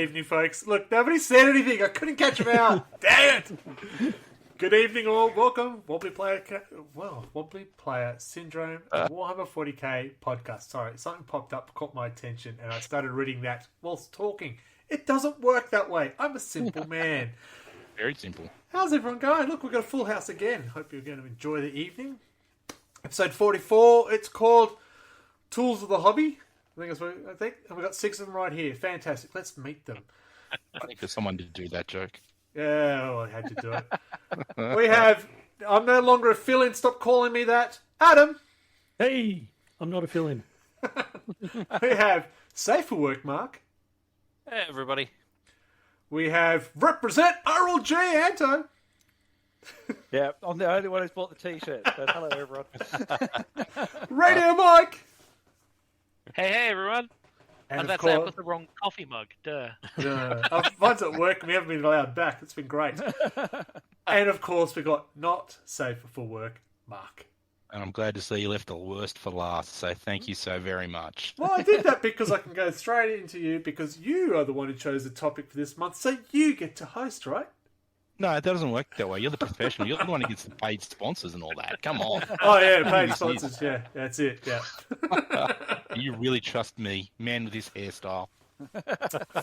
evening, folks. Look, nobody said anything. I couldn't catch them out. Damn it! Good evening, all. Welcome, Wobbly Player Syndrome Warhammer 40k podcast. Sorry, something popped up, caught my attention, and I started reading that whilst talking. It doesn't work that way. I'm a simple man. Very simple. How's everyone going? Look, we've got a full house again. Hope you're going to enjoy the evening. Episode 44. It's called Tools of the Hobby. I think. And we've got 6 of them right here. Fantastic. Let's meet them. I think for someone to do that joke. Yeah, well, I had to do it. We have... I'm no longer a fill-in. Stop calling me that. Adam. Hey, I'm not a fill-in. We have Safe for Work, Mark. Hey, everybody. We have Represent RLG, Anto. Yeah, I'm the only one who's bought the t-shirt. So hello, everyone. Radio Mike. Hey, everyone. And I was about to say I put the wrong coffee mug. Duh. Mine's at work and we haven't been allowed back. It's been great. And of course, we've got Not Safe for Work, Mark. And I'm glad to see you left the worst for last, so thank you so very much. Well, I did that because I can go straight into you because you are the one who chose the topic for this month, so you get to host, right? No, that doesn't work that way. You're the professional. You're the one who gets the paid sponsors and all that. Come on. Oh, yeah, paid sponsors. Yeah, that's it. Yeah. You really trust me, man with this hairstyle.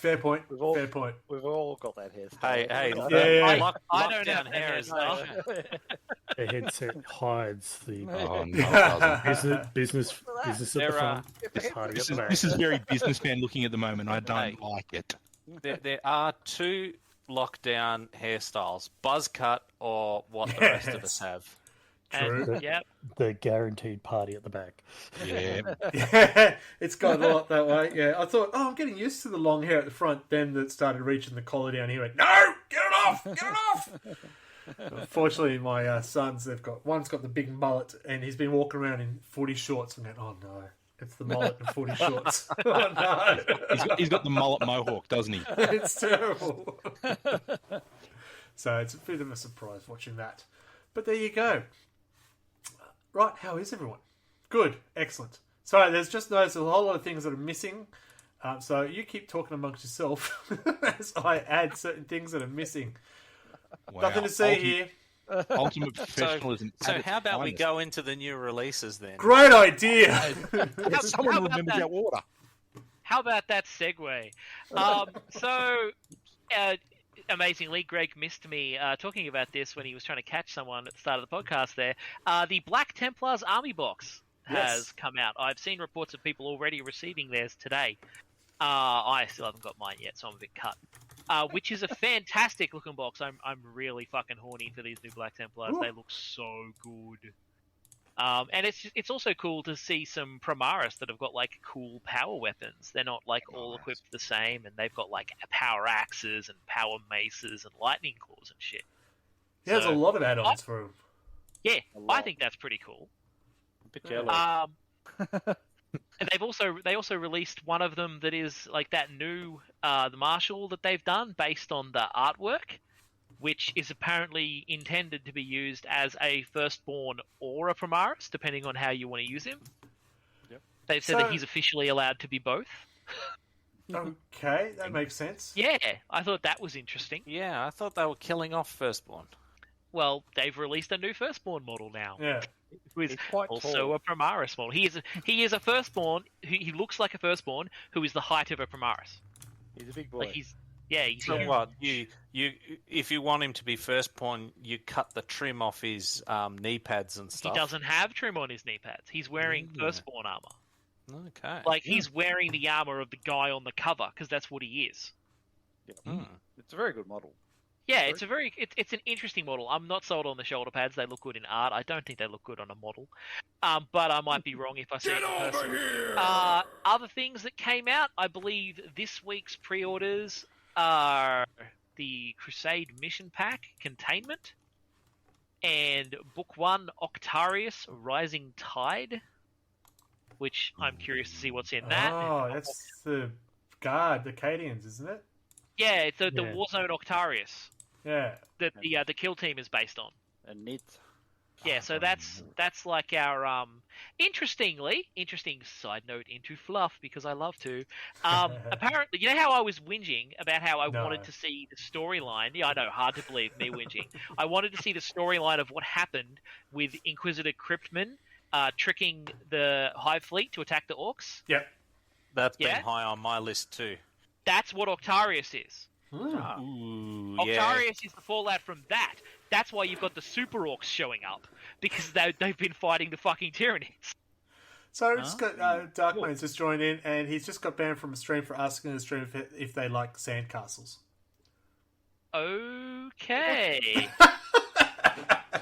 Fair point. Fair point. We've all got that hairstyle. Hey, Yeah. I don't have hair as well. The headset hides the Oh, no, it doesn't. business at the front. Party at the back. This is very businessman looking at the moment. I don't like it. There are 2 lockdown hairstyles: buzz cut or what the rest of us have. True. And, yep. The guaranteed party at the back. Yeah. Yeah, it's gone a lot that way. Yeah, I thought, I'm getting used to the long hair at the front. Then it started reaching the collar down here. Went, no, get it off, get it off. Unfortunately, my sons, one's got the big mullet, and he's been walking around in footy shorts. And going, oh no, it's the mullet and footy shorts. Oh no, He's got the mullet mohawk, doesn't he? it's terrible. So it's a bit of a surprise watching that. But there you go. Right, how is everyone? Good, excellent. Sorry, there's just noticed a whole lot of things that are missing. So you keep talking amongst yourself as I add certain things that are missing. Wow. Nothing to see here. Ultimate professionalism. So how about we go into the new releases then? Great idea. Someone remembers our order. How about that segue? Amazingly, Greg missed me talking about this when he was trying to catch someone at the start of the podcast there. The Black Templars Army Box has come out. I've seen reports of people already receiving theirs today. I still haven't got mine yet, so I'm a bit cut. Which is a fantastic looking box. I'm really fucking horny for these new Black Templars. Ooh. They look so good. And it's also cool to see some Primaris that have got like cool power weapons. They're not like all equipped the same, and they've got like power axes and power maces and lightning claws and shit. Yeah, there's a lot of add-ons for them. Yeah, I think that's pretty cool. A bit jealous. And they also released one of them that is like that new the Marshal that they've done based on the artwork, which is apparently intended to be used as a Firstborn or a Primaris, depending on how you want to use him. Yep. They've said that he's officially allowed to be both. Okay, that makes sense. Yeah, I thought that was interesting. Yeah, I thought they were killing off Firstborn. Well, they've released a new Firstborn model now. Yeah. Who is also tall. a Primaris model. He is a Firstborn. He looks like a Firstborn who is the height of a Primaris. He's a big boy. Like he's So huge. what? You if you want him to be Firstborn, you cut the trim off his knee pads and He stuff. doesn't have trim on his knee pads. He's wearing Firstborn armor. Okay. Like he's wearing the armor of the guy on the cover because that's what he is. Yeah. It's a very good model. Yeah, it's an interesting model. I'm not sold on the shoulder pads. They look good in art. I don't think they look good on a model. But I might be wrong if I see it in person. Other things that came out, I believe this week's pre-orders are the Crusade Mission Pack Containment and Book 1 Octarius Rising Tide, which I'm curious to see what's in that. Oh, that's the Guard, the Cadians, isn't it? Yeah, it's the Warzone Octarius Yeah. that the kill team is based on. A knit. Yeah, so that's like our interesting side note into fluff because I love to. Apparently, you know how I was whinging about how I wanted to see the storyline. Yeah, I know, hard to believe me whinging. I wanted to see the storyline of what happened with Inquisitor Cryptman tricking the Hive Fleet to attack the Orcs. Yep. That's been high on my list too. That's what Octarius is. Ooh, Octarius is the fallout from that. That's why you've got the Super Orcs showing up, because they've been fighting the fucking Tyranids. So just got Darkman's just joined in, and he's just got banned from a stream for asking the stream if they like sandcastles. Okay.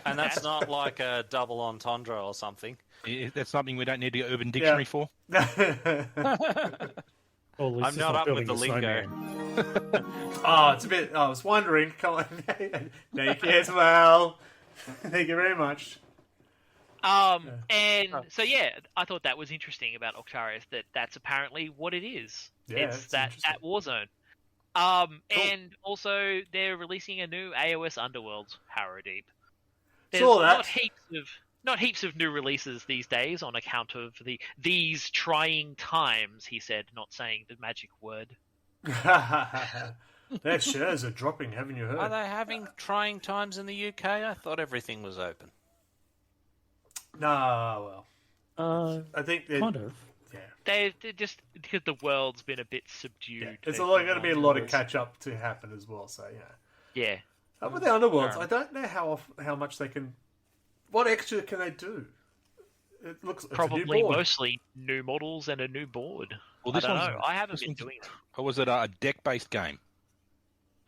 And that's not like a double entendre or something. That's something we don't need to go Urban Dictionary for. Well, I'm not up with the lingo. Oh, it's a bit... I was wondering. Come on. Thank you as well. Thank you very much. And so, yeah, I thought that was interesting about Octarius, that's apparently what it is. Yeah, it's that Warzone. Cool. And also, they're releasing a new AOS Underworld, Harrow Deep. There's not heaps of new releases these days on account of these trying times, he said, not saying the magic word. Their shares are dropping, haven't you heard? Are they having trying times in the UK? I thought everything was open. No, well. I think kind of. Yeah. They're just because the world's been a bit subdued. Yeah. There's going to be a lot of catch up to happen as well, so yeah. Yeah. With the Underworlds, I don't know how much they can. What extra can they do? It looks probably mostly new models and a new board. Well, this I don't know. I haven't been doing it. Or was it a deck-based game?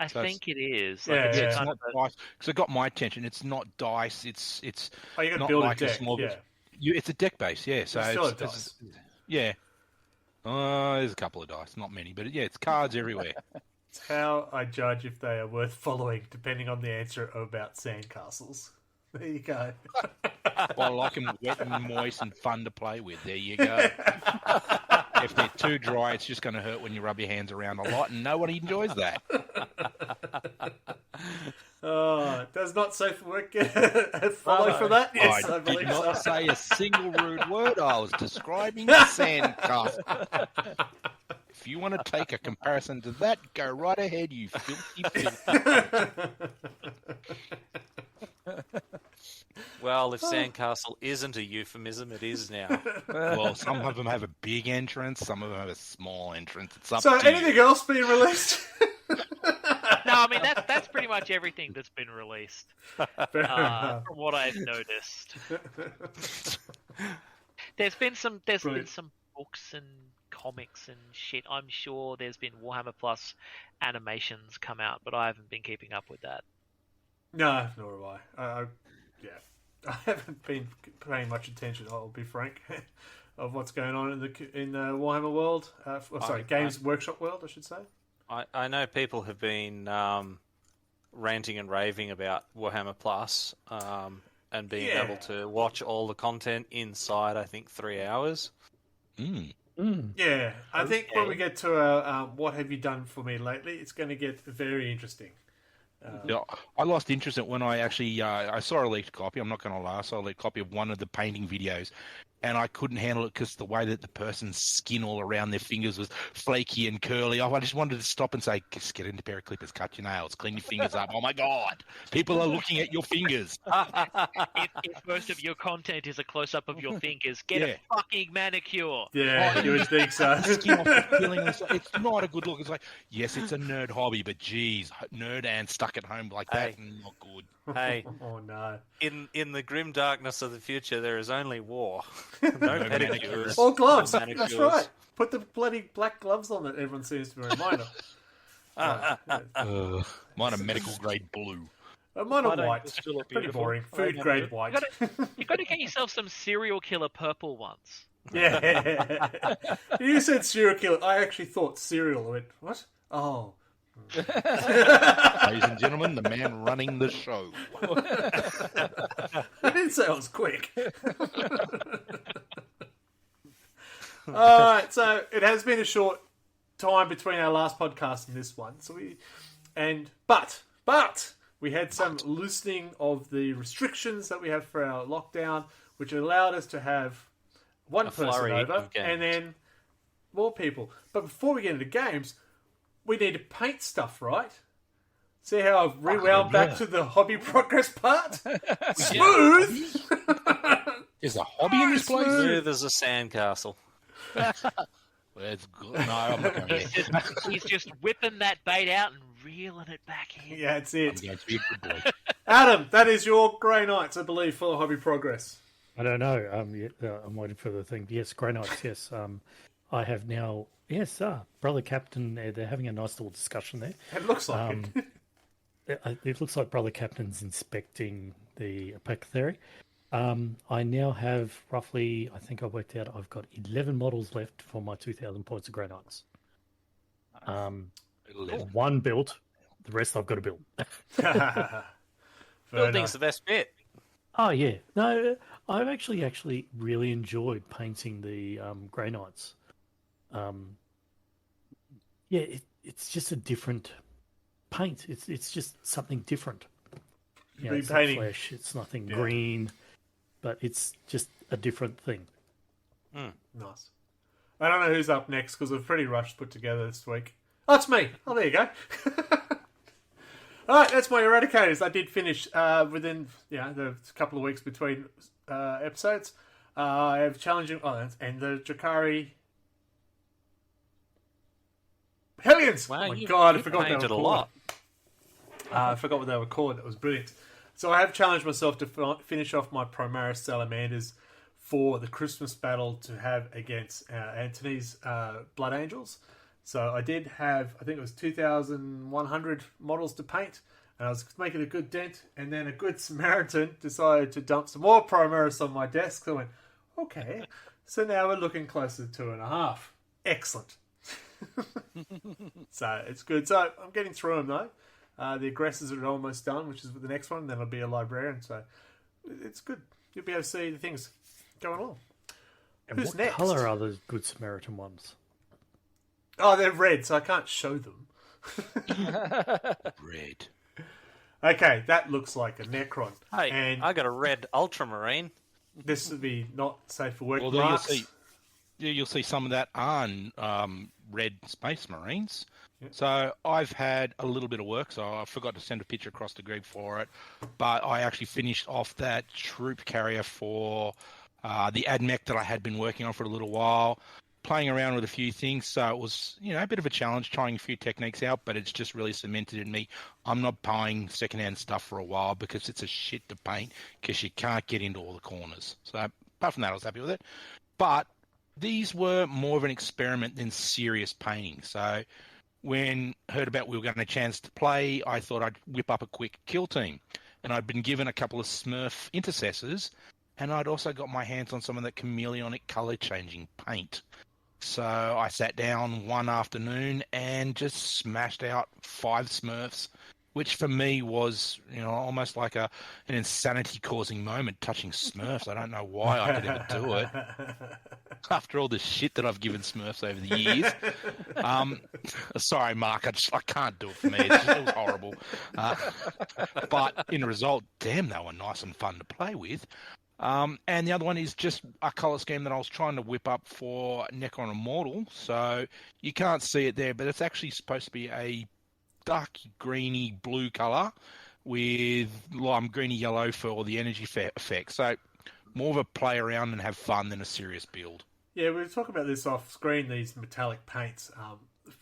I think it is. It's not dice because it got my attention. It's not dice. It's you got to not build like a deck. It's a deck base. Yeah, so it's dice. Yeah. There's a couple of dice, not many, but yeah, it's cards everywhere. It's how I judge if they are worth following, depending on the answer about sandcastles. There you go. I like them wet and moist and fun to play with. There you go. If they're too dry, it's just going to hurt when you rub your hands around a lot, and nobody enjoys that. Does not safe for work follow for that? Yes, I believe did not so. say a single rude word. I was describing the sandcastle. If you want to take a comparison to that, go right ahead, you filthy filthy. Well, if sandcastle isn't a euphemism, it is now. Well, some of them have a big entrance, some of them have a small entrance. It's up So, to anything else being released? No, I mean that's pretty much everything that's been released. From what I've noticed, there's been some books and comics and shit. I'm sure there's been Warhammer Plus animations come out, but I haven't been keeping up with that. No, nor have I. I haven't been paying much attention. I'll be frank, of what's going on in the Warhammer world. Games Workshop world, I should say. I know people have been ranting and raving about Warhammer Plus and being able to watch all the content inside, I think, 3 hours. Yeah, I think when we get to our what have you done for me lately, it's going to get very interesting. I lost interest in it when I actually I saw a leaked copy. I'm not going to lie, I saw a leaked copy of one of the painting videos, and I couldn't handle it because the way that the person's skin all around their fingers was flaky and curly. I just wanted to stop and say, just get into a pair of clippers, cut your nails, clean your fingers up. Oh my God, people are looking at your fingers. If most of your content is a close-up of your fingers, get a fucking manicure. Yeah, you would think so. Skin off the feeling. It's not a good look. It's like, yes, it's a nerd hobby, but geez, nerd and stuck at home like that, not good. Hey, oh no! In the grim darkness of the future, there is only war. No pedicures. Or gloves. That's right. Put the bloody black gloves on that everyone seems to be reminded. Mine are medical grade blue. Mine are white. Pretty boring. Food grade white. You got to get yourself some serial killer purple ones. Yeah. You said serial killer. I actually thought cereal. I went, what? Oh. Ladies and gentlemen, the man running the show. I didn't say I was quick. Alright, so it has been a short time between our last podcast and this one. But we had some loosening of the restrictions that we have for our lockdown, which allowed us to have one person flurry over of games. and then more people. But before we get into games, we need to paint stuff, right? See how I've rewound back to the hobby progress part? Smooth! Is a hobby in this place? Smooth as a sandcastle. Well, it's good. No, I'm not going yet. He's just whipping that bait out and reeling it back in. Yeah, that's I'm it. going to be a good boy. Adam, that is your Grey Knights, I believe, for hobby progress. I don't know. I'm waiting for the thing. Yes, Grey Knights, yes. I have now, yes, Brother Captain, they're having a nice little discussion there. It looks like it. It looks like Brother Captain's inspecting the apothecary. I now have roughly, I think I worked out, I've got 11 models left for my 2,000 points of Grey Knights. 1 built, the rest I've got to build. Building's the best bit. Oh, yeah. No, I've actually really enjoyed painting the Grey Knights. It's just a different paint. It's just something different. You know, it's not flesh, it's nothing green, but it's just a different thing. Nice. I don't know who's up next because we're pretty rushed put together this week. Oh, it's me. Oh, there you go. All right, that's my Eradicators. I did finish within the couple of weeks between episodes. I have challenging... Oh, and the Drakari... Hellions! Wow, oh my God, I you forgot they were painted a called. lot. I forgot what they were called. That was brilliant. So I have challenged myself to finish off my Primaris Salamanders for the Christmas battle to have against Anthony's Blood Angels. So I did have, I think it was 2,100 models to paint, and I was making a good dent, and then a good Samaritan decided to dump some more Primaris on my desk. So I went, okay, so now we're looking closer to 2.5. Excellent. So it's good. So I'm getting through them though. The aggressors are almost done, which is the next one. Then I'll be a librarian. So it's good. You'll be able to see the things going on. And Who's what next? colour are the Good Samaritan ones? Oh, they're red, so I can't show them. Red. Okay, that looks like a Necron. Hey, and I got a red ultramarine. this would be not safe for work. Well, Marks. you'll see some of that on red Space Marines. So I've had a little bit of work, so I forgot to send a picture across to Greg for it. But I actually finished off that troop carrier for the AdMech that I had been working on for a little while, playing around with a few things. So it was, a bit of a challenge, trying a few techniques out, but it's just really cemented in me. I'm not buying secondhand stuff for a while because it's a shit to paint because you can't get into all the corners. So apart from that, I was happy with it. But these were more of an experiment than serious painting. So when heard about we were getting a chance to play, I thought I'd whip up a quick kill team. And I'd been given a couple of Smurf intercessors, and I'd also got my hands on some of that chameleonic colour-changing paint. So I sat down one afternoon and just smashed out 5 Smurfs, which for me was, almost like an insanity-causing moment touching Smurfs. I don't know why I could ever do it. After all the shit that I've given Smurfs over the years. Sorry, Mark, I can't do it for me. It was horrible. But in the result, damn, they were nice and fun to play with. And the other one is just a colour scheme that I was trying to whip up for Necron Immortal. So you can't see it there, but it's actually supposed to be a dark greeny blue colour with lime greeny yellow for all the energy effects. So more of a play around and have fun than a serious build. Yeah, we were talking about this off screen, these metallic paints.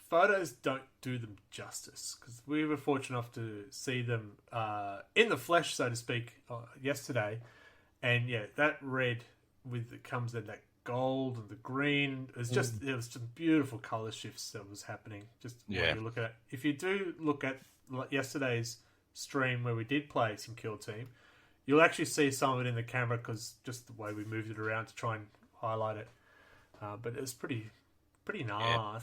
Photos don't do them justice because we were fortunate enough to see them in the flesh, so to speak, yesterday. And yeah, that red comes in that gold and the green. There was some beautiful colour shifts that was happening. Just when you look at it. If you do look at yesterday's stream where we did play some Kill Team, you'll actually see some of it in the camera because just the way we moved it around to try and highlight it. But it was pretty nice.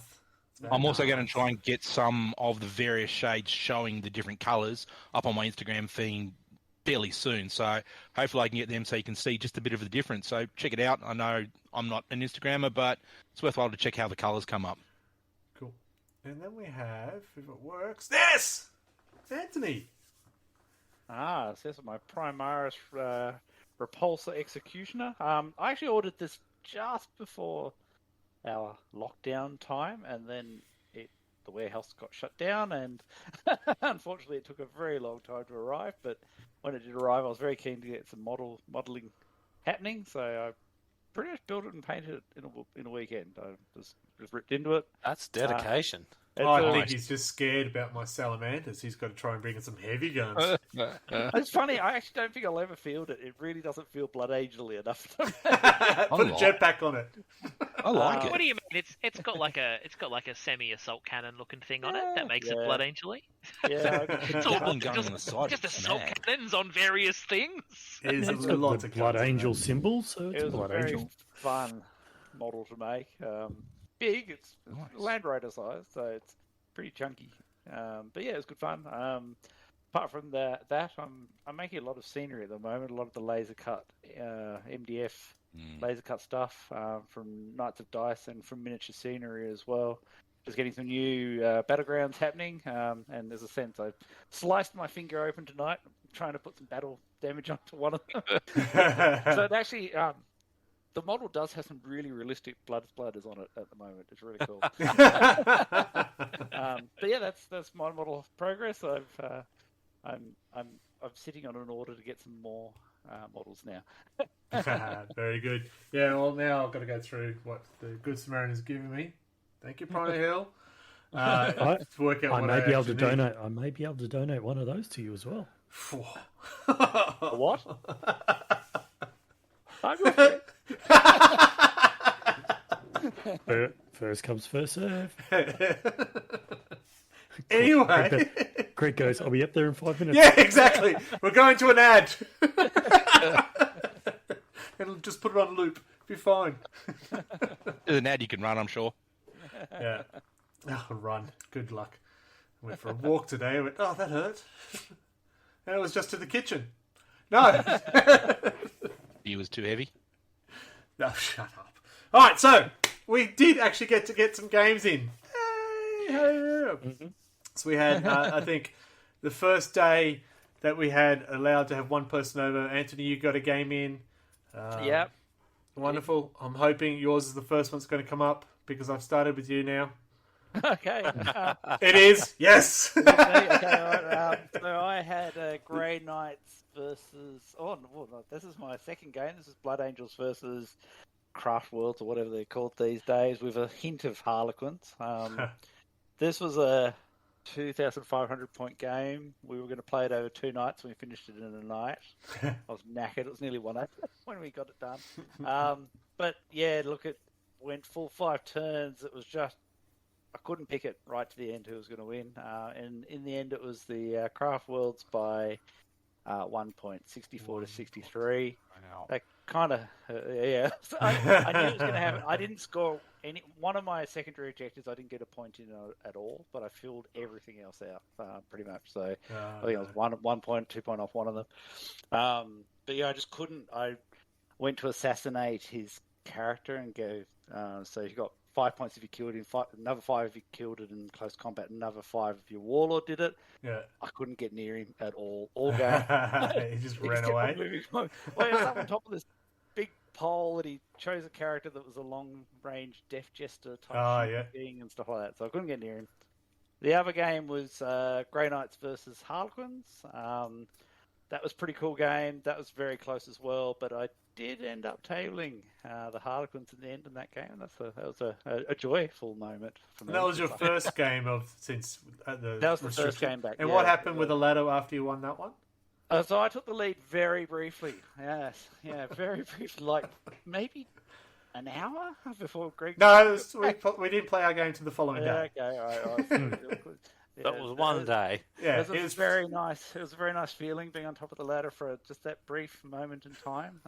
Yeah. I'm also going to try and get some of the various shades showing the different colours up on my Instagram feed fairly soon. So hopefully I can get them so you can see just a bit of the difference. So check it out. I know I'm not an Instagrammer, but it's worthwhile to check how the colours come up. Cool. And then we have, if it works, this! Anthony! So this is my Primaris Repulsor Executioner. I actually ordered this just before our lockdown time, and then the warehouse got shut down, and unfortunately it took a very long time to arrive. But when it did arrive, I was very keen to get some modelling happening, so I pretty much built it and painted it in a weekend. I just ripped into it. That's dedication. I think he's just scared about my salamanders. He's got to try and bring in some heavy guns. It's funny, I actually don't think I'll ever field it. It really doesn't feel Blood Angel-y enough. Put a jetpack on it. I like it. What do you mean? It's got like a semi-assault cannon looking thing on it that makes it Blood Angel-y. Yeah, It's all just assault cannons on various things. It's got got the Blood Angel symbol, so it's it was Blood a very Angel. fun model to make. Big, it's Land Raider size, so it's pretty chunky. But yeah, it was good fun. Apart from that, I'm making a lot of scenery at the moment. A lot of the laser cut, MDF laser cut stuff from Knights of Dice and from miniature scenery as well. Just getting some new battlegrounds happening, and there's a sense I sliced my finger open tonight, trying to put some battle damage onto one of them. So it actually. The model does have some really realistic blood splatters on it at the moment. It's really cool. But yeah, that's my model progress. I'm sitting on an order to get some more models now. Very good. Yeah, well, now I've got to go through what the Good Samaritan has given me. Thank you, Prana Hill. To work out I what may be able to actually donate. I may be able to donate one of those to you as well. What? I'm your friend. First comes, first serve. Anyway. Greg goes, I'll be up there in 5 minutes. Yeah, exactly. We're going to an ad. It'll just put it on loop. Be fine. There's an ad you can run, I'm sure. Yeah. Oh, run. Good luck. I went for a walk today. I went, oh, that hurt. And it was just to the kitchen. No. He was too heavy. No, shut up. All right, so we did actually get some games in. So we had, I think, the first day that we had allowed to have one person over. Anthony, you got a game in. Yep. Wonderful. I'm hoping yours is the first one that's going to come up because I've started with you now. Okay. It is. Yes. Okay, all right. So I had Grey Knights versus... Oh, no, this is my second game. This is Blood Angels versus Craft Worlds, or whatever they're called these days, with a hint of Harlequins. This was a 2,500 point game. We were going to play it over 2 nights, and we finished it in a night. I was knackered. It was nearly 1 when we got it done. But yeah, look, it went full 5 turns. It was just, I couldn't pick it right to the end who was going to win. And in the end, it was the Craft Worlds by 1 point, 64 to 63. Wow. That kind of, yeah. So I knew it was going to happen. I didn't score any. One of my secondary objectives, I didn't get a point in at all, but I filled everything else out pretty much. So I think I was 1 point, 2 point off one of them. But yeah, I just couldn't. I went to assassinate his character and go. So you got 5 points if you killed him, another 5 if you killed it in close combat, another 5 if your warlord did it. Yeah. I couldn't get near him at all game. He just ran away. Well, he was up on top of this big pole, and he chose a character that was a long-range Death Jester type thing and stuff like that. So I couldn't get near him. The other game was Grey Knights versus Harlequins. That was a pretty cool game. That was very close as well, but I did end up tabling the Harlequins in the end in that game. That was a joyful moment for me. That was your first game since the That was the first game back. And what happened with the ladder after you won that one? So I took the lead very briefly. Yes, yeah, very briefly, like maybe an hour before Greg. No, we didn't play our game to the following day. Okay, all right. That was one day. Yeah, it was very nice. It was a very nice feeling being on top of the ladder for just that brief moment in time.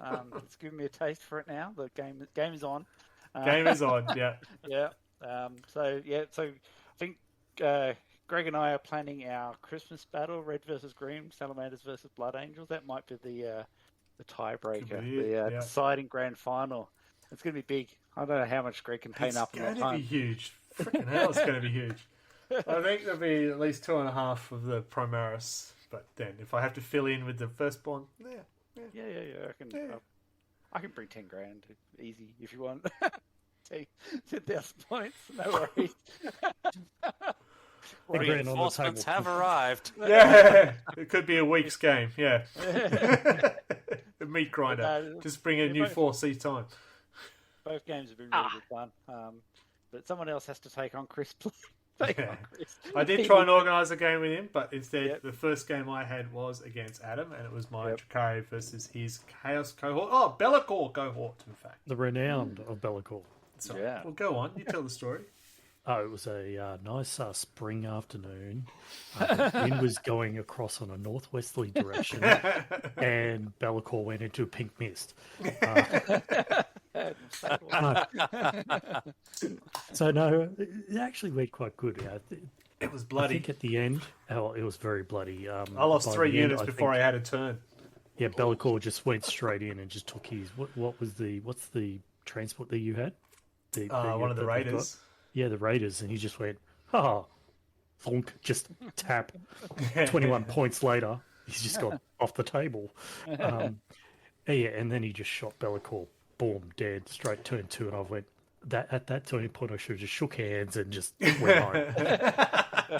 It's given me a taste for it now. The game is on. Game is on. Yeah. Yeah. So I think Greg and I are planning our Christmas battle: Red versus Green, Salamanders versus Blood Angels. That might be the tiebreaker, the deciding grand final. It's going to be big. I don't know how much Greg can paint up in that time. It's going to be huge. Freaking hell, it's going to be huge. I think there'll be at least 2.5 of the Primaris But then if I have to fill in with the firstborn, Yeah. I can bring 10 grand easy if you want. 10,000 points, no worries. Reinforcements have arrived. Yeah, it could be a week's game. Yeah, a meat grinder. Just bring a new force each time. Both games have been really good fun. But someone else has to take on Chris. I did try and organise a game with him, but instead the first game I had was against Adam, and it was my Drakari versus his Chaos cohort. Oh, Be'lakor cohort, in fact. The renowned of Be'lakor. So, well, go on. You tell the story. Oh, it was a nice spring afternoon. The wind was going across on a northwesterly direction, and Be'lakor went into a pink mist. So no, it actually went quite good. It was bloody. I think at the end, it was very bloody. I lost 3 units before I had a turn. Yeah, Be'lakor just went straight in and just took his. What's the transport that you had? One of the Raiders. Yeah, the Raiders, and he just went, thunk, just tap. 21 points later, he's just gone off the table. And then he just shot Be'lakor, boom, dead, straight turn 2, and I went, at that turning point, I should have just shook hands and just went home.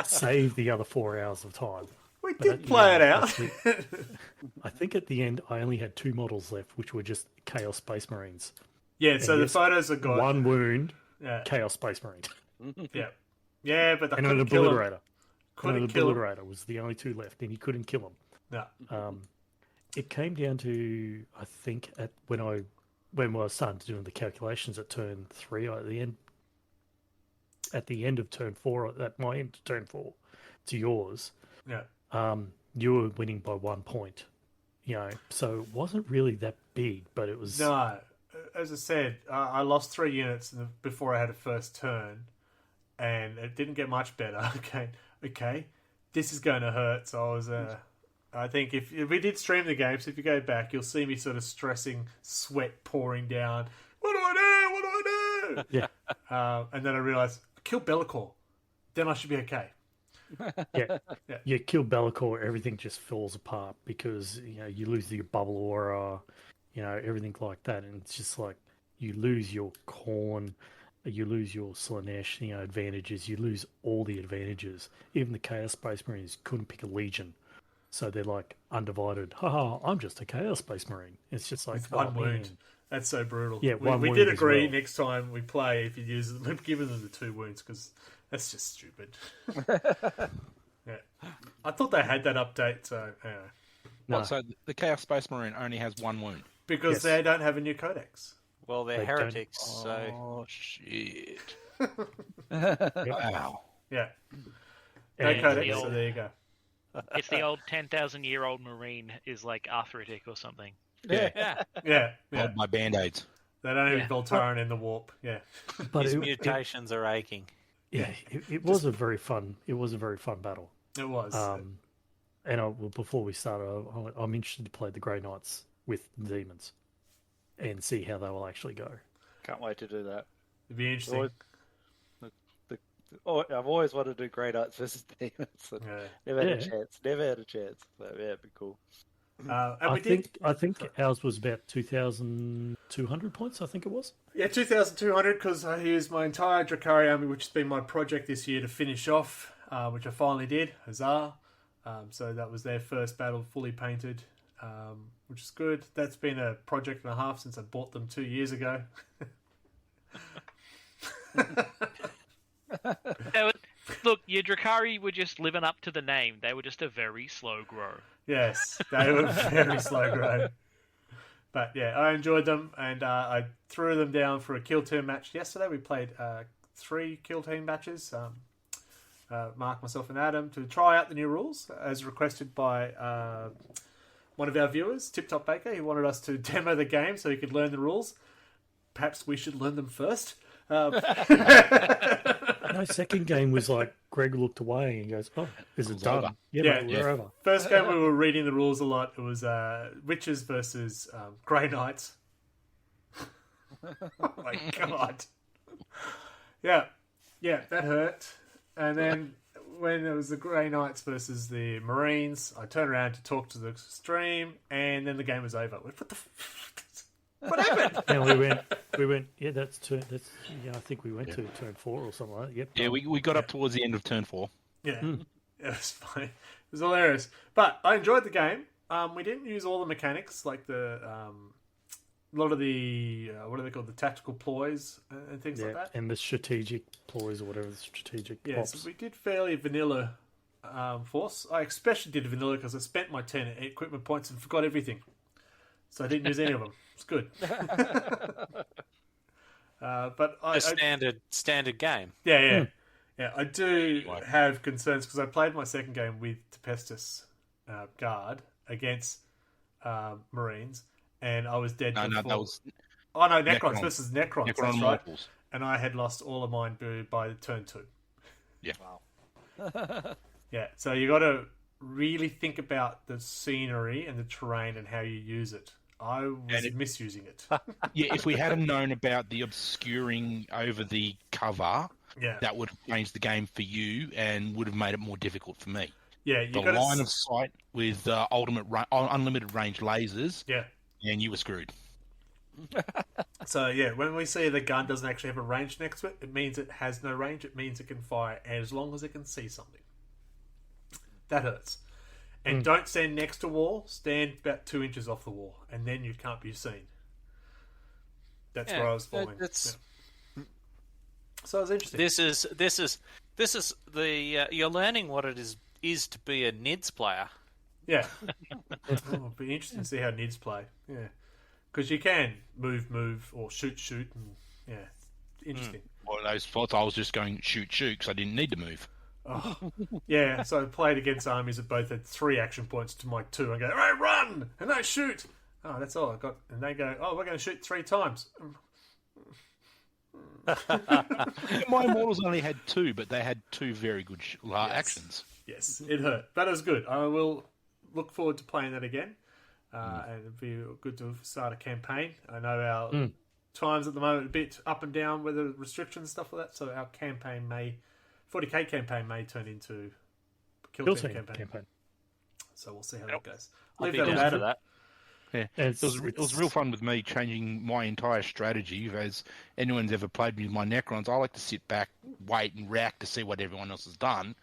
Saved the other 4 hours of time. We did play it out. I think at the end, I only had 2 models left, which were just Chaos Space Marines. Yeah, so the photos are got 1 wound, Chaos Space Marine. Yeah, but and an Obliterator. An Obliterator was the only 2 left, and he couldn't kill them. No. It came down to, I think, when I was starting to do the calculations at turn 3, at the end of turn 4, at my end of turn 4 to yours, you were winning by 1 point. So it wasn't really that big, but it was. No. As I said, I lost 3 units before I had a first turn, and it didn't get much better. Okay, this is going to hurt. So I was, I think if we did stream the game, so if you go back, you'll see me sort of stressing, sweat pouring down. What do I do? Yeah. And then I realised, kill Be'lakor, then I should be okay. Yeah. You kill Be'lakor, everything just falls apart because you lose your bubble aura. Everything like that, and it's just like you lose your corn, you lose your Slanesh, advantages, you lose all the advantages. Even the Chaos Space Marines couldn't pick a Legion, so they're like undivided. I'm just a Chaos Space Marine. It's just like one wound. That's so brutal. Yeah, we did agree next time we play if you use them, giving them the 2 wounds because that's just stupid. I thought they had that update, so anyway. No. So the Chaos Space Marine only has 1 wound. Because they don't have a new codex. Well, they're heretics, so... Oh, shit. Wow. Yeah. No codex, so there you go. It's the old 10,000-year-old Marine is like arthritic or something. Yeah. Hold my Band-Aids. They don't have Voltaren in the warp. Yeah. But his mutations are aching. Yeah, it was a very fun battle. It was. And before we start, I'm interested to play the Grey Knights with the demons and see how they will actually go. Can't wait to do that. It'd be interesting. I've always wanted to do Grey Knights versus demons. Never had a chance. So yeah, it'd be cool. I think ours was about 2,200 points. I think it was. Yeah, 2,200 because I used my entire Drakari army, which has been my project this year, to finish off, which I finally did. Huzzah! So that was their first battle, fully painted. Which is good. That's been a project and a half since I bought them 2 years ago. Look, your Drakari were just living up to the name. They were just a very slow grow. Yes, they were very slow grow. But yeah, I enjoyed them, and I threw them down for a kill team match yesterday. We played 3 kill team matches. Mark, myself, and Adam to try out the new rules as requested by one of our viewers, Tip Top Baker. He wanted us to demo the game so he could learn the rules. Perhaps we should learn them first. No, second game was like Greg looked away and goes, "Oh, is it done?" Yeah, mate, we're over. First game we were reading the rules a lot. It was Witches versus Grey Knights. Oh my god. Yeah, that hurt. And then when it was the Grey Knights versus the Marines, I turned around to talk to the stream, and then the game was over. I went, what the? What happened? And we went. Yeah, that's turn. That's I think we went to turn 4 or something like that. Yep. Yeah, we got up towards the end of turn 4. Yeah, it was funny. It was hilarious, but I enjoyed the game. We didn't use all the mechanics, like a lot of the what are they called, the tactical ploys and things like that, and the strategic ploys or whatever, the strategic Yes, pops. we did fairly vanilla Force. I especially did vanilla because I spent my 10 equipment points and forgot everything, so I didn't use any of them. It's good. But A standard game. Yeah. I do have concerns because I played my second game with Tempestus Guard against Marines, and I was dead. No, before. that was. Oh no, Necrons Necron. versus Necrons. Necron That's right. Mortals. And I had lost all of mine by turn 2. Yeah. Wow. Yeah, so you got to really think about the scenery and the terrain and how you use it. I was misusing it. Yeah, if we hadn't known about the obscuring over the cover, that would have changed the game for you and would have made it more difficult for me. Yeah, the line of sight with unlimited range lasers. Yeah, and you were screwed. So yeah, when we say the gun doesn't actually have a range next to it, it means it has no range. It means it can fire as long as it can see something. That hurts. And don't stand next to a wall. Stand about 2 inches off the wall, and then you can't be seen. That's where I was falling. So it was interesting. This is the you're learning what it is to be a NIDS player. Yeah. It'll be interesting to see how NIDS play. Yeah. Because you can move, or shoot, and interesting. Well, those spots I was just going shoot because I didn't need to move. Oh, yeah, so I played against armies that both had 3 action points to my 2. I go, hey, run! And they shoot! Oh, that's all I got. And they go, oh, we're going to shoot 3 times. My Immortals only had 2, but they had 2 very good actions. Yes, it hurt. But it was good. I will look forward to playing that again. And it'd be good to start a campaign. I know our times at the moment are a bit up and down with the restrictions and stuff like that, so our campaign 40k campaign may turn into Kill Team campaign. So we'll see how that goes. Leave that with Adam. Yeah, it was real fun with me changing my entire strategy. As anyone's ever played with my Necrons, I like to sit back, wait, and react to see what everyone else has done.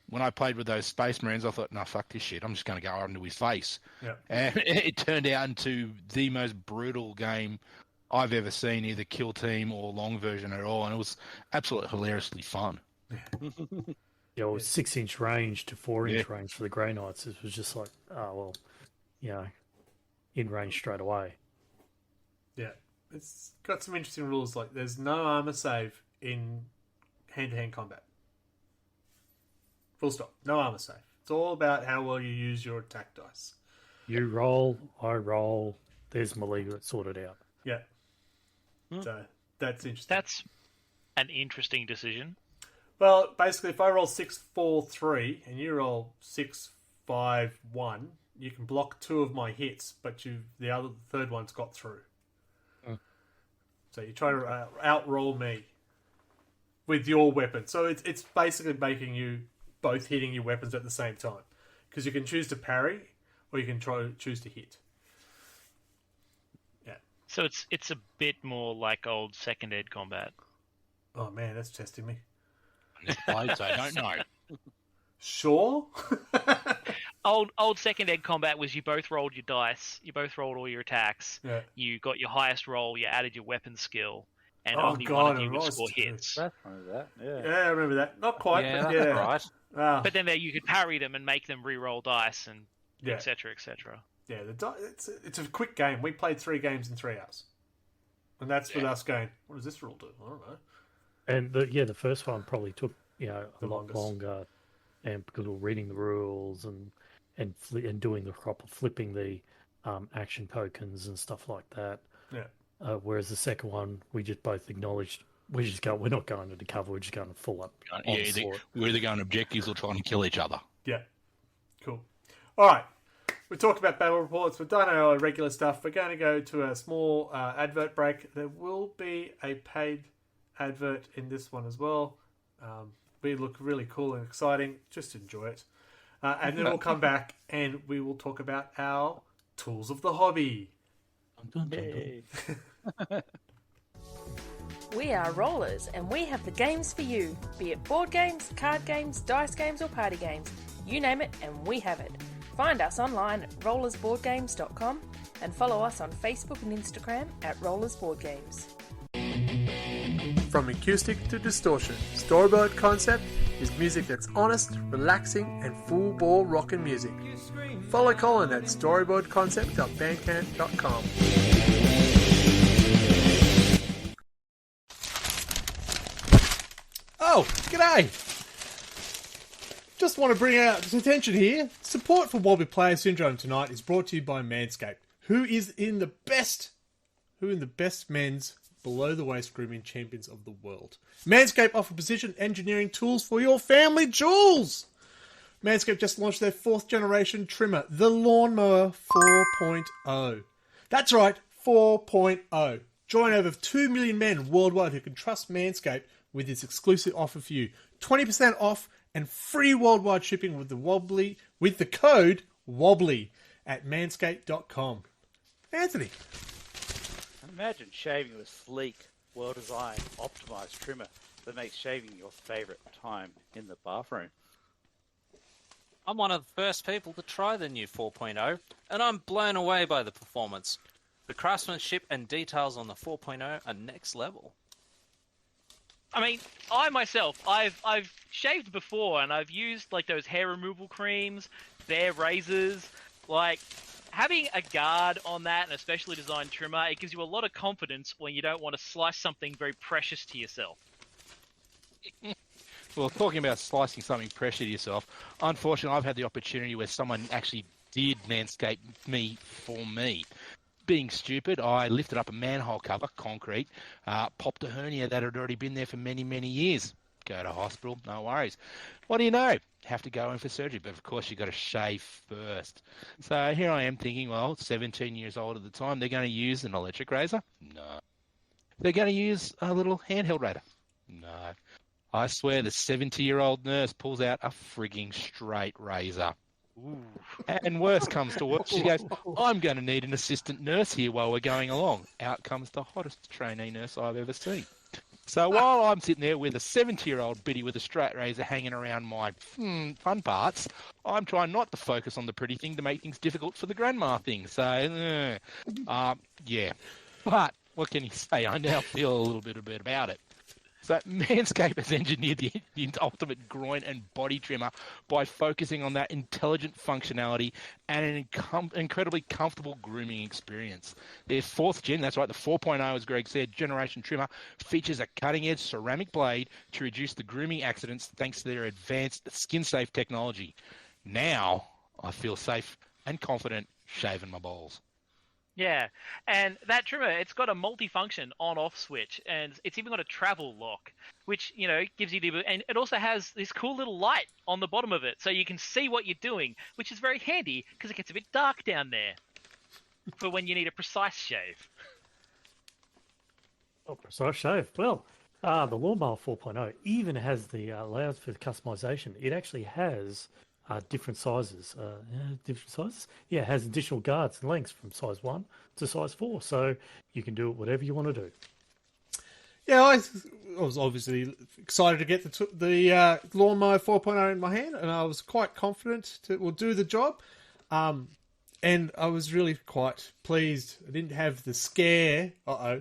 When I played with those Space Marines, I thought, no, fuck this shit. I'm just going to go onto his face. Yeah. And it turned out into the most brutal game I've ever seen, either Kill Team or long version at all. And it was absolutely hilariously fun. Yeah, it was 6-inch range to 4-inch range for the Grey Knights. It was just like, oh, well, in range straight away. Yeah. It's got some interesting rules, like there's no armor save in hand-to-hand combat. Full stop. No armor save. It's all about how well you use your attack dice. You roll, I roll, there's melee sorted out. Yeah. So that's interesting. That's an interesting decision. Well, basically, if I roll 6, 4, 3, and you roll 6, 5, 1, you can block 2 of my hits, but the third one's got through. So you try to outroll me with your weapon. So it's basically making you both hitting your weapons at the same time, because you can choose to parry or you can choose to hit. Yeah. So it's a bit more like old second ed combat. Oh man, that's testing me. I don't know. Sure. Old second ed combat was you both rolled your dice, you both rolled all your attacks, you got your highest roll, you added your weapon skill, and only one of you would score hits. I remember that. Yeah, I remember that. Not quite, Yeah, but that's yeah. right. But then you could parry them and make them re-roll dice and etc. etc. Yeah, it's a quick game. We played 3 games in 3 hours, and that's with us going, what does this rule do? I don't know. And the first one probably took a lot longer, and because we were reading the rules and doing the proper flipping the action tokens and stuff like that. Yeah. Whereas the second one, we just both acknowledged we're not going to the cover. We're just going full up. We're either going objectives or trying to kill each other. Yeah. Cool. All right. We talked about battle reports. We've done our regular stuff. We're going to go to a small advert break. There will be a paid advert in this one as well. we look really cool and exciting. Just enjoy it. And then we'll come back and we will talk about our tools of the hobby. Yay. We are Rollers, and we have the games for you. Be it board games, card games, dice games, or party games. You name it, and we have it. Find us online at rollersboardgames.com and follow us on Facebook and Instagram at rollersboardgames. From acoustic to distortion, Storyboard Concept is music that's honest, relaxing, and full-bore rockin' music. Follow Colin at storyboardconcept.bandcamp.com. Oh, g'day! Just want to bring out to attention here, support for Wobbly Player Syndrome tonight is brought to you by Manscaped, who in the best men's below-the-waist grooming champions of the world. Manscaped offer precision engineering tools for your family jewels! Manscaped just launched their 4th generation trimmer, the Lawnmower 4.0. That's right, 4.0. Join over 2 million men worldwide who can trust Manscaped with this exclusive offer for you. 20% off and free worldwide shipping with the code WOBBLY at manscaped.com. Anthony. Imagine shaving with a sleek, well-designed, optimized trimmer that makes shaving your favorite time in the bathroom. I'm one of the first people to try the new 4.0, and I'm blown away by the performance. The craftsmanship and details on the 4.0 are next level. I mean, I myself, I've shaved before, and I've used like those hair removal creams, bare razors. Like having a guard on that, and a specially designed trimmer, it gives you a lot of confidence when you don't want to slice something very precious to yourself. Well, talking about slicing something precious to yourself, unfortunately, I've had the opportunity where someone actually did manscape me for me. Being stupid, I lifted up a manhole cover, concrete, popped a hernia that had already been there for many, many years. Go to hospital, no worries. What do you know? Have to go in for surgery, but of course you've got to shave first. So here I am thinking, well, 17 years old at the time, they're going to use an electric razor? No. They're going to use a little handheld razor? No. I swear the 70-year-old nurse pulls out a frigging straight razor. Ooh. And worse comes to worse, she goes, I'm going to need an assistant nurse here while we're going along. Out comes the hottest trainee nurse I've ever seen. So while I'm sitting there with a 70-year-old biddy with a straight razor hanging around my fun parts, I'm trying not to focus on the pretty thing to make things difficult for the grandma thing. So, yeah. But what can you say? I now feel a little bit about it. So Manscaped has engineered the ultimate groin and body trimmer by focusing on that intelligent functionality and an incredibly comfortable grooming experience. Their 4th gen, that's right, the 4.0, as Greg said, generation trimmer, features a cutting-edge ceramic blade to reduce the grooming accidents thanks to their advanced skin-safe technology. Now I feel safe and confident shaving my balls. Yeah, and that trimmer, it's got a multi-function on-off switch, and it's even got a travel lock, which, you know, gives you and it also has this cool little light on the bottom of it, so you can see what you're doing, which is very handy, because it gets a bit dark down there, for when you need a precise shave. Oh, precise shave. Well, the Lawnmower 4.0 even has the layouts for the customization. It actually has different sizes. Different sizes? Yeah, it has additional guards and lengths from size 1 to size 4, so you can do it whatever you want to do. Yeah, I was obviously excited to get the Lawnmower 4.0 in my hand, and I was quite confident it will do the job. And I was really quite pleased. I didn't have the scare,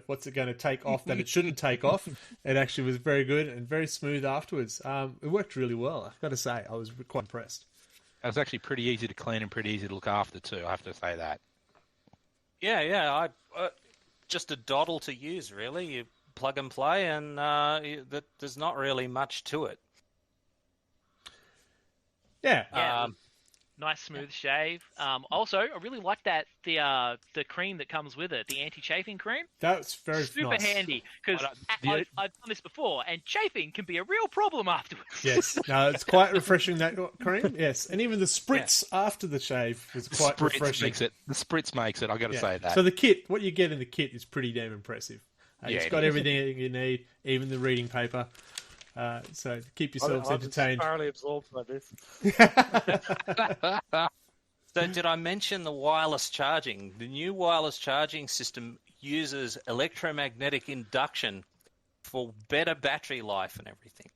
what's it going to take off, that it shouldn't take off. It actually was very good and very smooth afterwards. It worked really well, I've got to say. I was quite impressed. It was actually pretty easy to clean and pretty easy to look after too, I have to say that. Yeah, just a doddle to use, really. You plug and play, and there's not really much to it. Yeah. Nice smooth shave. Also, I really like that the cream that comes with it, the anti-chafing cream. That's very super nice. handy, because I've done this before, and chafing can be a real problem afterwards. Yes, no, it's quite refreshing, that cream. Yes, and even the spritz after the shave was quite refreshing. The spritz makes it. I got to say that. So the kit, what you get in the kit, is pretty damn impressive. It's got everything you need, even the reading paper. So keep yourselves entertained. I'm thoroughly absorbed by this. So did I mention the wireless charging? The new wireless charging system uses electromagnetic induction for better battery life and everything.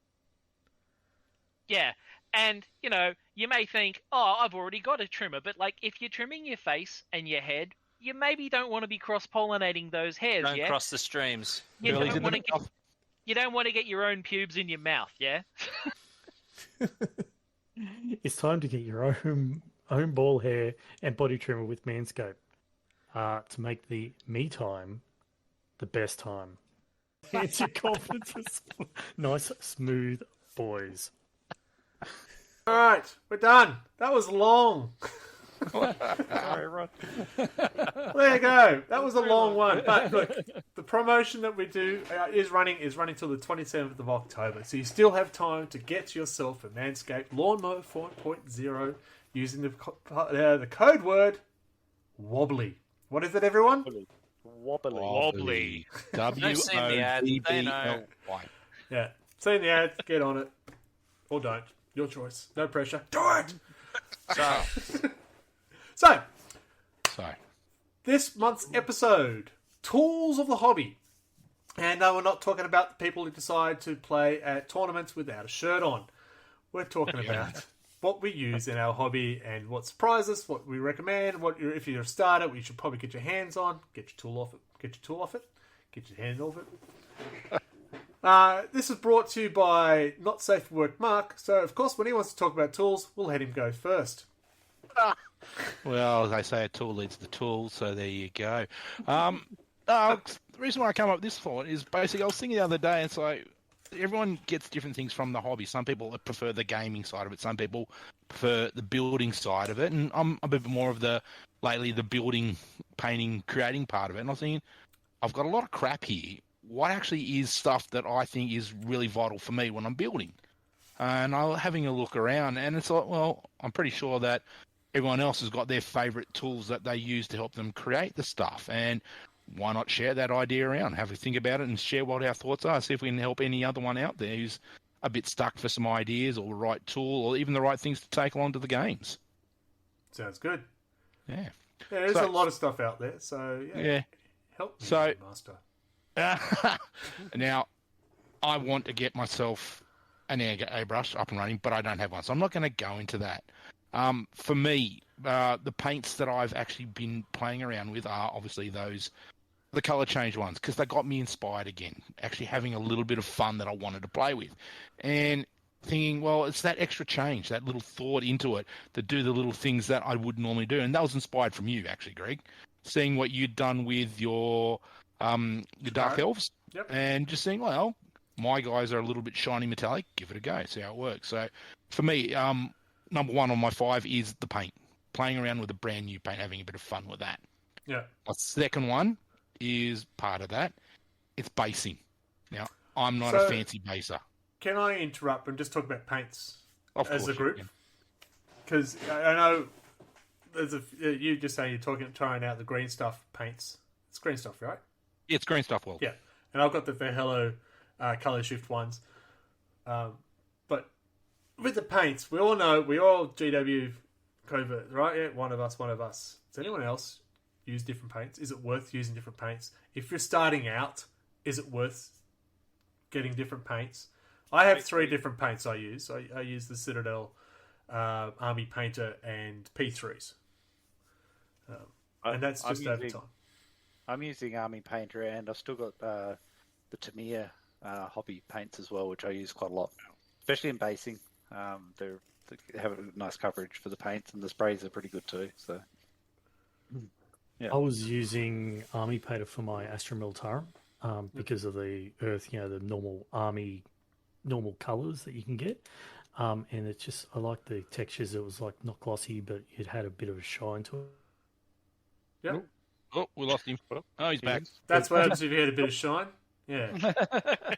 Yeah, and, you know, you may think, oh, I've already got a trimmer, but, like, if you're trimming your face and your head, you maybe don't want to be cross-pollinating those hairs, Don't yeah? cross the streams. You Billy's don't in want the to get... You don't want to get your own pubes in your mouth, yeah? It's time to get your own ball hair and body trimmer with Manscaped to make the me time the best time. It's your confidence with nice, smooth boys. All right, we're done. That was long. Sorry, Rod. There you go. That was a long one. But look, the promotion that we do is running till the 27th of October. So you still have time to get yourself a Manscaped Lawnmower 4.0 using the code word wobbly. What is it, everyone? Wobbly. They've seen the ad. They know. W-O-B-B-L-Y. Yeah. Seen the ad, get on it. Or don't. Your choice. No pressure. Do it! So, So, this month's episode, Tools of the Hobby. And we're not talking about the people who decide to play at tournaments without a shirt on. We're talking about what we use in our hobby and what surprises us, what we recommend, if you're a starter, what you should probably get your hands on, get your tool off it, get your hand off it. This is brought to you by Not Safe for Work Mark. So, of course, when he wants to talk about tools, we'll let him go first. well, as they say, a tool leads to tool, so there you go. The reason why I come up with this thought is basically I was thinking the other day, and so everyone gets different things from the hobby. Some people prefer the gaming side of it. Some people prefer the building side of it. And I'm a bit more of the building, painting, creating part of it. And I was thinking, I've got a lot of crap here. What actually is stuff that I think is really vital for me when I'm building? And I was having a look around, and it's like, well, I'm pretty sure that everyone else has got their favourite tools that they use to help them create the stuff. And why not share that idea around, have a think about it and share what our thoughts are, see if we can help any other one out there who's a bit stuck for some ideas or the right tool or even the right things to take along to the games. Sounds good. Yeah. Yeah, there's a lot of stuff out there, so yeah. Help me, So, Master. Now, I want to get myself an airbrush up and running, but I don't have one, so I'm not going to go into that. For me, the paints that I've actually been playing around with are obviously the colour change ones, because they got me inspired again, actually having a little bit of fun that I wanted to play with. And thinking, well, it's that extra change, that little thought into it, to do the little things that I would normally do. And that was inspired from you, actually, Greg, seeing what you'd done with your Dark Elves, and just saying, well, my guys are a little bit shiny metallic, give it a go, see how it works. So for me, number one on my 5 is the paint. Playing around with a brand new paint, having a bit of fun with that. Yeah. My second one is part of that. It's basing. Now, I'm not a fancy baser. Can I interrupt and just talk about paints As a group? Because I know you just say you're trying out the green stuff paints. It's green stuff, right? Yeah, it's green stuff, Will. Yeah. And I've got the Verhello colour shift ones. But with the paints, we all GW covert, right? Yeah, one of us. Does anyone else use different paints? Is it worth using different paints? If you're starting out, is it worth getting different paints? I have 3 different paints I use. I use the Citadel, Army Painter, and P3s. And that's just over time. I'm using Army Painter, and I've still got the Tamiya hobby paints as well, which I use quite a lot, especially in basing. They have a nice coverage for the paints, and the sprays are pretty good too. So, yeah. I was using Army Painter for my Astra Militarum because of the Earth, the normal colours that you can get. And it's just, I like the textures. It was like not glossy, but it had a bit of a shine to it. Yeah. Oh, we lost him. Oh, he's back. That's what happens if you had a bit of shine. Yeah.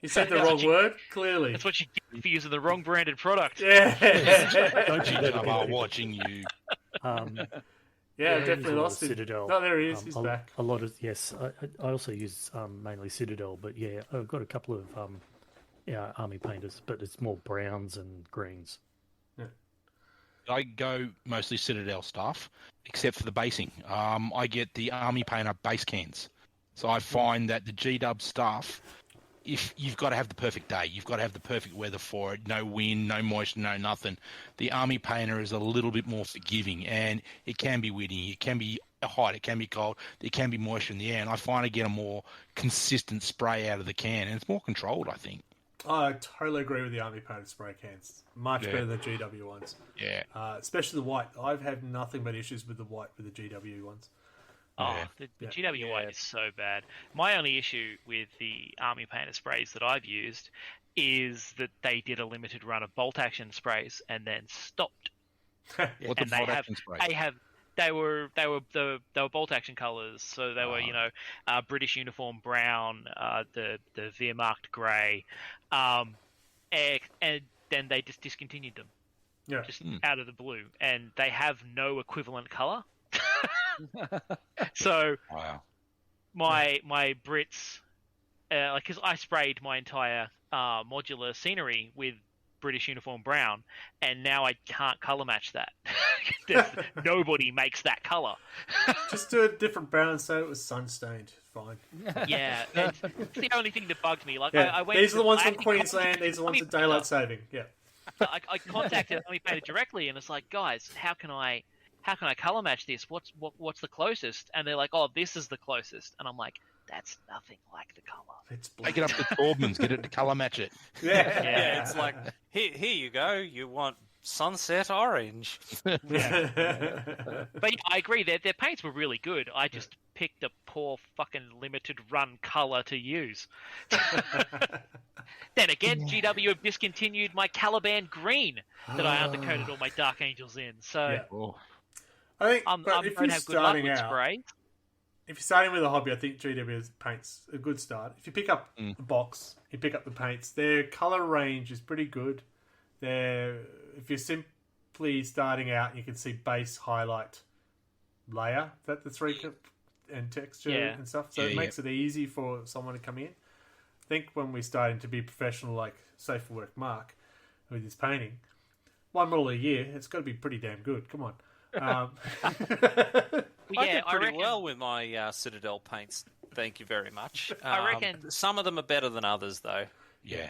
You said the wrong word, clearly. That's what you get for using the wrong branded product. Yeah. Don't you let it be I'm watching you. Yeah, definitely lost him. Citadel. No, there he is. He's back. A lot of, yes. I also use mainly Citadel, but yeah, I've got a couple of army painters, but it's more browns and greens. I go mostly Citadel stuff, except for the basing. I get the Army Painter base cans. So I find that the G-Dub stuff, if you've got to have the perfect day, you've got to have the perfect weather for it, no wind, no moisture, no nothing. The Army Painter is a little bit more forgiving, and it can be windy, it can be hot, it can be cold, it can be moisture in the air, and I find I get a more consistent spray out of the can, and it's more controlled, I think. I totally agree with the Army Painted spray cans. Much better than the GW ones. Yeah. Especially the white. I've had nothing but issues with the white with the GW ones. Oh, the GW white is so bad. My only issue with the Army Painter sprays that I've used is that they did a limited run of bolt action sprays and then stopped. What's a bolt action spray? They were bolt action colours, so they were British uniform brown, the Wehrmacht grey, and then they just discontinued them, just out of the blue, and they have no equivalent colour. So my Brits, because I sprayed my entire modular scenery with British uniform brown, and now I can't colour match that. Nobody makes that colour. Just do a different brown and say it was sun stained. Fine. Yeah, it's the only thing that bugged me. Like, I went these are the ones I from Queensland. These are the ones at daylight saving. Yeah. I contacted Army Painter directly, and it's like, guys, how can I colour match this? What's the closest? And they're like, oh, this is the closest. And I'm like, that's nothing like the colour. It's Take it up to Taubman's, get it to colour match it. Yeah, it's like, here you go. You want sunset orange. But yeah, I agree. Their paints were really good. I just picked a poor fucking limited run colour to use. Then again, GW have discontinued my Caliban green that I undercoated all my Dark Angels in. So I think I'm if going you're to have good luck starting with out, spray. if you're starting with a hobby, I think GW paints a good start. If you pick up the box, you pick up the paints, their colour range is pretty good. If you're simply starting out, you can see base, highlight, layer, that the three and texture and stuff. So it makes it easy for someone to come in. I think when we're starting to be professional, like Safe for Work Mark, with his painting, one model a year, it's got to be pretty damn good. Come on. I did pretty well with my Citadel paints. Thank you very much. I reckon some of them are better than others, though. Yeah.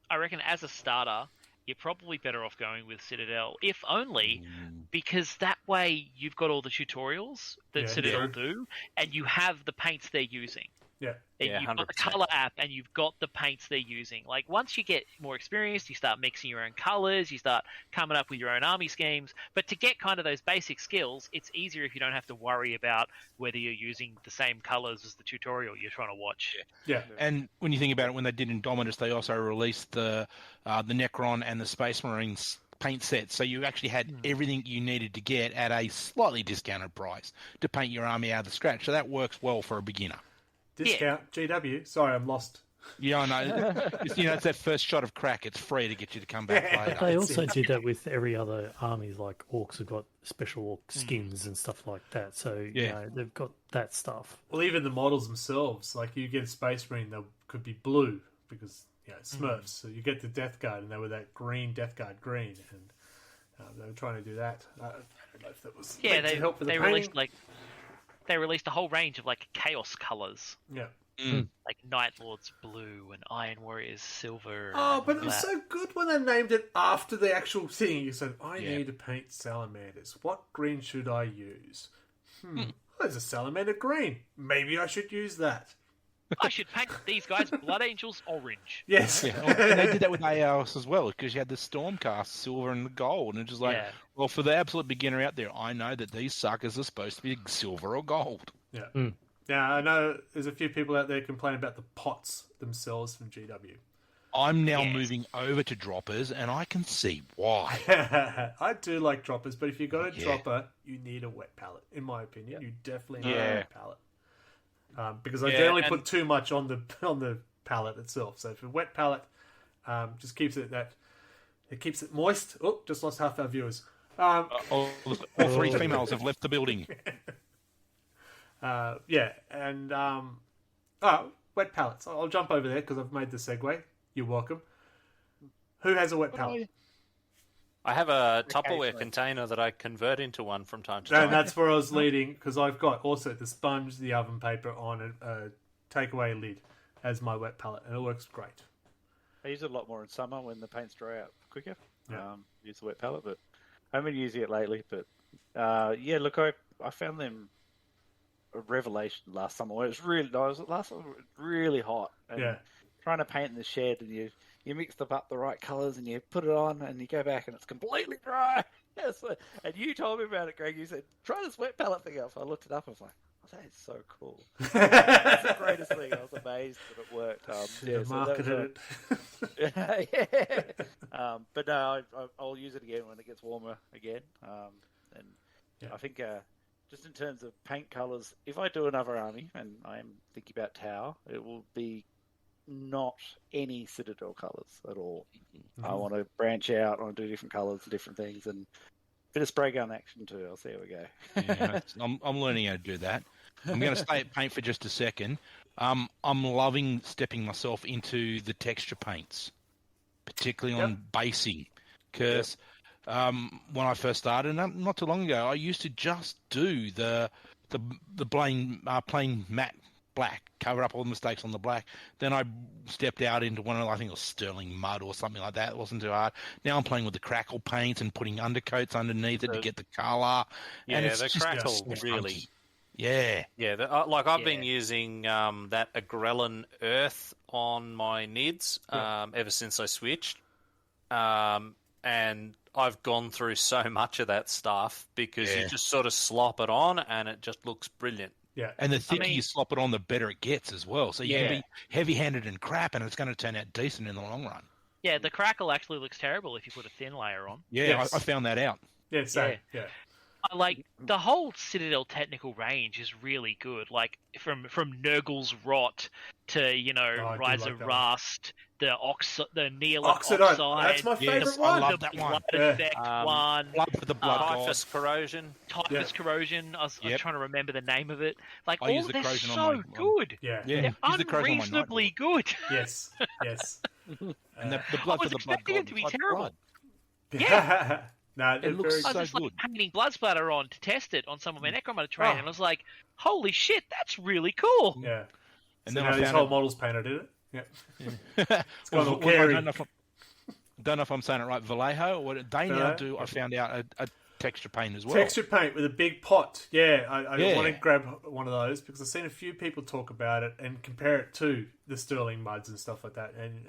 I reckon as a starter, you're probably better off going with Citadel, if only because that way you've got all the tutorials that Citadel do, and you have the paints they're using. Yeah. And you've got the colour app, and you've got the paints they're using. Like, once you get more experienced, you start mixing your own colours, you start coming up with your own army schemes. But to get kind of those basic skills, it's easier if you don't have to worry about whether you're using the same colours as the tutorial you're trying to watch. Yeah. And when you think about it, when they did Indominus, they also released the Necron and the Space Marines paint sets, so you actually had everything you needed to get at a slightly discounted price to paint your army out of the scratch. So that works well for a beginner. Discount GW. Sorry, I'm lost. Yeah, I know. It's that first shot of crack. It's free to get you to come back later. They also did that with every other army. Like Orcs have got special Orc skins and stuff like that. So they've got that stuff. Well, even the models themselves, like you get a Space Marine, they could be blue because Smurfs. So you get the Death Guard, and they were that green Death Guard green, and they were trying to do that. I don't know if that was meant to help with the painting. They released a whole range of like chaos colours. Yeah. Like Night Lords blue and Iron Warriors silver. Oh, but it was so good when they named it after the actual thing. You said, I need to paint salamanders. What green should I use? There's a salamander green. Maybe I should use that. I should paint these guys Blood Angels orange. Yes. Yeah. And they did that with AOS as well, because you had the Stormcast silver and the gold. And it's just like, well, for the absolute beginner out there, I know that these suckers are supposed to be silver or gold. Yeah. Now, I know there's a few people out there complaining about the pots themselves from GW. I'm now moving over to droppers, and I can see why. I do like droppers, but if you got a dropper, you need a wet palette, in my opinion. You definitely need a wet palette. Because I generally put too much on the palette itself. So if a wet palette just keeps it moist. Oh, just lost half our viewers. All three females have left the building. And wet palettes. I'll jump over there because I've made the segue. You're welcome. Who has a wet palette? I have a Tupperware Occasionally. container that I convert into one from time to And time. that's where I was leading, because I've got also the sponge, the oven paper on a takeaway lid as my wet palette, and it works great. I use it a lot more in summer when the paints dry out quicker. Yeah. Use the wet palette, but I haven't been using it lately. But look, I found them a revelation last summer. It was really nice. Last summer it was really hot. And trying to paint in the shed, and you mix them up the right colours, and you put it on, and you go back, and it's completely dry. Yes, and you told me about it, Greg. You said, try this wet palette thing out. So I looked it up. I was like, oh, that is so cool. That's the greatest thing. I was amazed that it worked. Marketed it. But no, I'll use it again when it gets warmer again. I think just in terms of paint colours, if I do another army, and I am thinking about Tau, it will be not any Citadel colours at all. Mm-hmm. I want to branch out. I want to do different colours and different things, and a bit of spray gun action too. I'll see how we go. Yeah, I'm learning how to do that. I'm going to stay at paint for just a second. I'm loving stepping myself into the texture paints, particularly on basing, because when I first started, not too long ago, I used to just do the plain matte black, cover up all the mistakes on the black. Then I stepped out into one of, I think it was Sterling Mud or something like that. It wasn't too hard. Now I'm playing with the crackle paints and putting undercoats underneath it to get the colour. Yeah, and it's the just crackle so really. funky. Yeah. Yeah, I've been using that Agrellan Earth on my NIDs ever since I switched. And I've gone through so much of that stuff because you just sort of slop it on and it just looks brilliant. Yeah. And the thicker you slop it on, the better it gets as well. So you can be heavy-handed and crap, and it's going to turn out decent in the long run. Yeah, the crackle actually looks terrible if you put a thin layer on. Yeah, Yes. I found that out. Yeah, same. Yeah. I like the whole Citadel technical range is really good. Like from Nurgle's Rot to I Rise do like of that Rust, the Neolith Oxidite. Oxide. That's my favourite I one. love that one. Blood Effect one. Blood for the blood god. Typhus Corrosion. Typhus Corrosion. I was trying to remember the name of it. Like I all use the they're corrosion on so my- good. Yeah. Yeah, They're use the corrosion on my unreasonably Nightwatch. good. Yes. Yes. And the I blood was for the blood expecting god. it to be blood terrible. blood. No, It looks very... I so was just good. like painting blood splatter on to test it on some of my Necromunda terrain, and I was like, "Holy shit, that's really cool!" Yeah. And So then now I this found whole it- model's painted, did it? Yeah. It's gone all Carey. don't know if I'm saying it right. Vallejo, or what they now Vallejo? do, I found out a texture paint as well. Texture paint with a big pot. Yeah, I Yeah. want to grab one of those because I've seen a few people talk about it and compare it to the Sterling Muds and stuff like that. And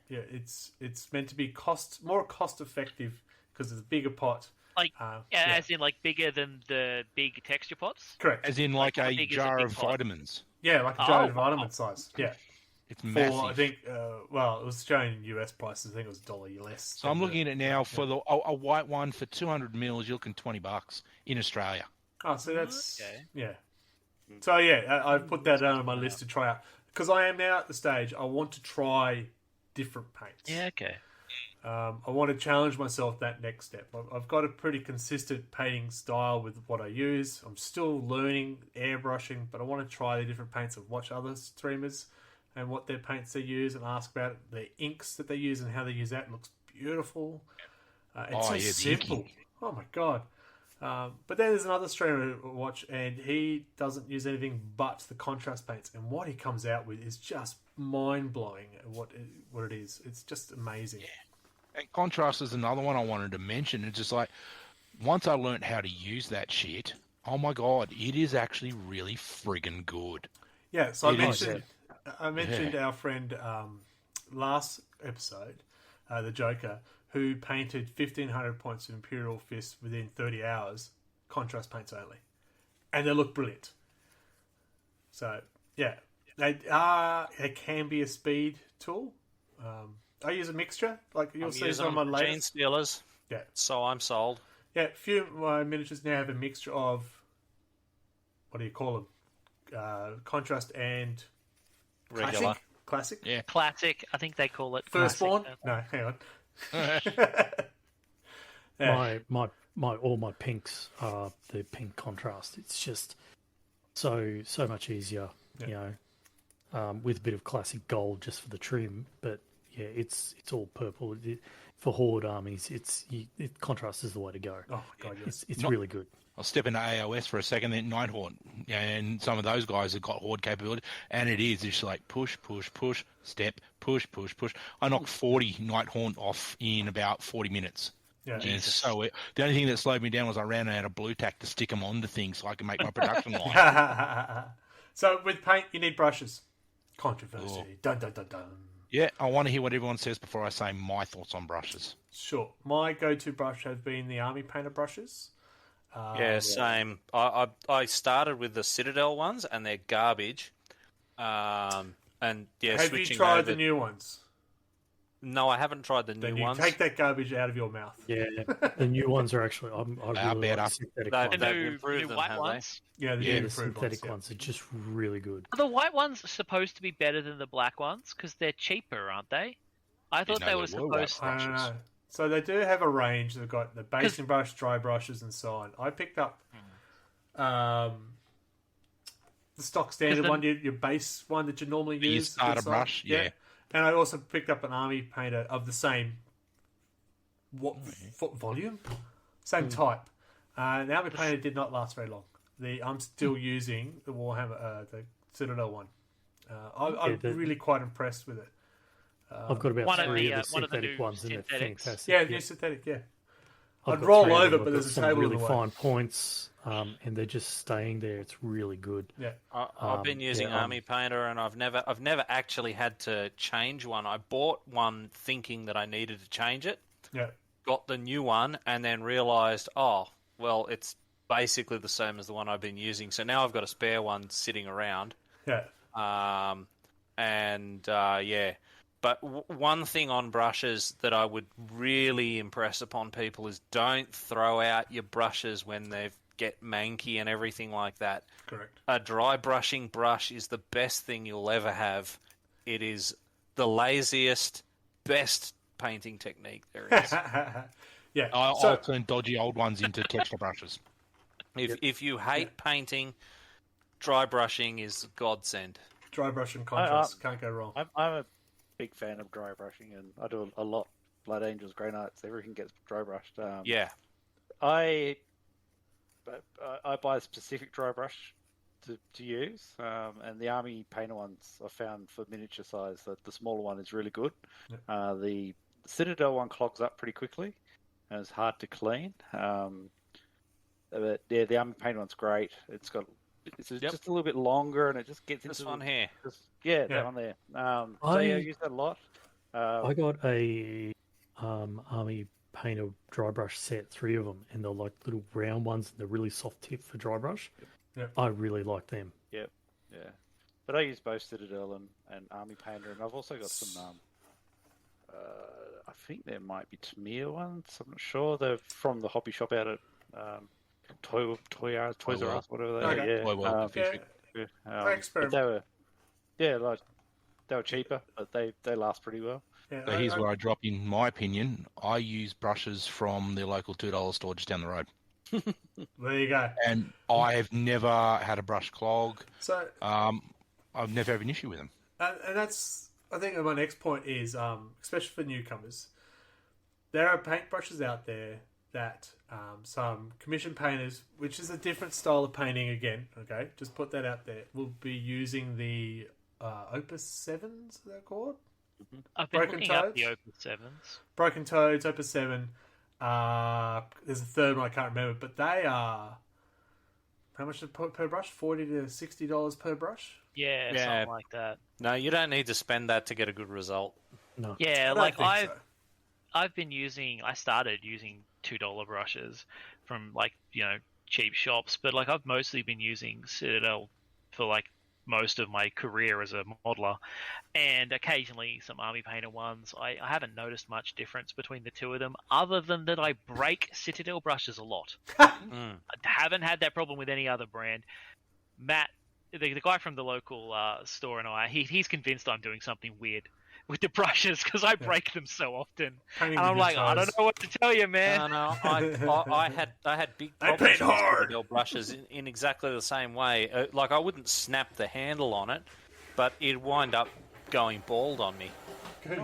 it's meant to be more cost effective because it's a bigger pot. Like, as in like bigger than the big texture pots. Correct. As in like how a big is a jar big of pot? vitamins. Yeah, like a jar of wow. vitamin size. Yeah. It's For, massive. I think, it was showing US prices. I think it was $1 less. So I'm looking at it now for a white one for 200 mils. You're looking $20 in Australia. Oh, so that's Okay. yeah. So yeah, I've put that down on my list to try out because I am now at the stage I want to try different paints. Yeah, okay. I want to challenge myself that next step. I've got a pretty consistent painting style with what I use. I'm still learning airbrushing, but I want to try the different paints and watch other streamers and what their paints they use and ask about it, the inks that they use and how they use that. It looks beautiful. It's so the simple. inking. Oh my god. But then there's another streamer I watch, and he doesn't use anything but the contrast paints, and what he comes out with is just mind blowing. What it is, it's just amazing. And contrast is another one I wanted to mention. It's just like, once I learned how to use that shit, oh my god, it is actually really friggin' good. Yeah. So I It is. mentioned our friend last episode, the Joker, who painted 1,500 points of Imperial Fist within 30 hours, contrast paints only, and they look brilliant. So yeah, it can be a speed tool. I use a mixture, like you'll see some of my Gene latest. Stealers. Yeah, So I'm sold. yeah. A few of my miniatures now have a mixture of what do you call them? Contrast and Regular. classic. Yeah. Classic, I think they call it. Firstborn. Classic. No, hang on. All my pinks are the pink contrast. It's just so much easier, with a bit of classic gold just for the trim. But it's all purple. For Horde armies, contrast is the way to go. Oh my god, yes. It's really good. I'll step into AOS for a second, then Nighthaunt. And some of those guys have got Horde capability, and it's just like push, step, push. I knocked 40 Nighthaunt off in about 40 minutes. Yeah. And so the only thing that slowed me down was I ran out of blue tack to stick them onto things so I can make my production line. So with paint, you need brushes. Controversy. Oh. Dun dun dun dun. Yeah, I want to hear what everyone says before I say my thoughts on brushes. Sure. My go-to brush has been the Army Painter brushes. Yeah, same. I started with the Citadel ones, and they're garbage. And yeah, have you tried the new ones? No, I haven't tried the new ones. Take that garbage out of your mouth. Yeah, the new ones are actually. I really like synthetic ones. The They've new improved them, white have ones. Yeah, The synthetic ones are just really good. Are the white ones supposed to be better than the black ones because they're cheaper, aren't they? I thought they were supposed to. I don't know. So they do have a range. They've got the basing brush, dry brushes, and so on. I picked up the stock standard one, your base one that you normally use. Your starter brush, yeah. And I also picked up an Army Painter of the same volume, same type. The Army Painter did not last very long. I'm still using the Warhammer, the Citadel one. I'm really quite impressed with it. I've got about three of the one of the synthetic new ones, and they're fantastic. Yeah, new synthetic, yeah. I've I'd got roll three of over, them. but I've there's got a some table really in the way. fine points, and they're just staying there. It's really good. Yeah. I've been using Army Painter, and I've never actually had to change one. I bought one thinking that I needed to change it. Yeah. Got the new one, and then realised, oh, well, it's basically the same as the one I've been using. So now I've got a spare one sitting around. Yeah. Yeah. But one thing on brushes that I would really impress upon people is don't throw out your brushes when they get manky and everything like that. Correct. A dry brushing brush is the best thing you'll ever have. It is the laziest, best painting technique there is. Yeah. I'll turn dodgy old ones into texture brushes. If you hate painting, dry brushing is godsend. Dry brush and contrast. Can't go wrong. I'm a big fan of dry brushing, and I do a lot. Blood Angels, Grey Knights, everything gets dry brushed. Yeah. I buy a specific dry brush to use, and the Army Painter ones I found for miniature size that the smaller one is really good. Yep. The Citadel one clogs up pretty quickly, and it's hard to clean. But yeah, the Army Painter one's great. It's just a little bit longer, and it just gets this into one here. That one there. I use that a lot. I got a Army Painter dry brush set, 3 of them, and they're like little round ones, and they're really soft tip for dry brush. Yep. I really like them. Yeah. But I use both Citadel and Army Painter, and I've also got some. I think there might be Tamir ones. I'm not sure. They're from the hobby shop out at Toys R Us, whatever they are. Okay. Yeah. Toy World, I experiment. But they were cheaper, but they last pretty well. Yeah, So here's where I drop in my opinion. I use brushes from the local $2 store just down the road. There you go. And I have never had a brush clog. So I've never had an issue with them. and that's, I think my next point is, especially for newcomers, there are paintbrushes out there that some commission painters, which is a different style of painting again, okay, just put that out there, will be using the Opus 7s, they're called? I've been Broken looking up Toads? the Opus 7s. Broken Toads, Opus 7. There's a third one I can't remember, but they are, how much per brush? $40 to $60 per brush? Yeah, something like that. No, you don't need to spend that to get a good result. No. Yeah, I don't think so. I started using $2 brushes from cheap shops, but I've mostly been using Citadel for most of my career as a modeler, and occasionally some Army Painter ones. I haven't noticed much difference between the two of them, other than that I break Citadel brushes a lot. I haven't had that problem with any other brand. Matt, the guy from the local store, and he's convinced I'm doing something weird with the brushes because I break them so often. Painting And I'm with your I don't toes. know what to tell you, man. No, I had big I problems paint with hard. Citadel brushes in exactly the same way. I wouldn't snap the handle on it, but it'd wind up going bald on me.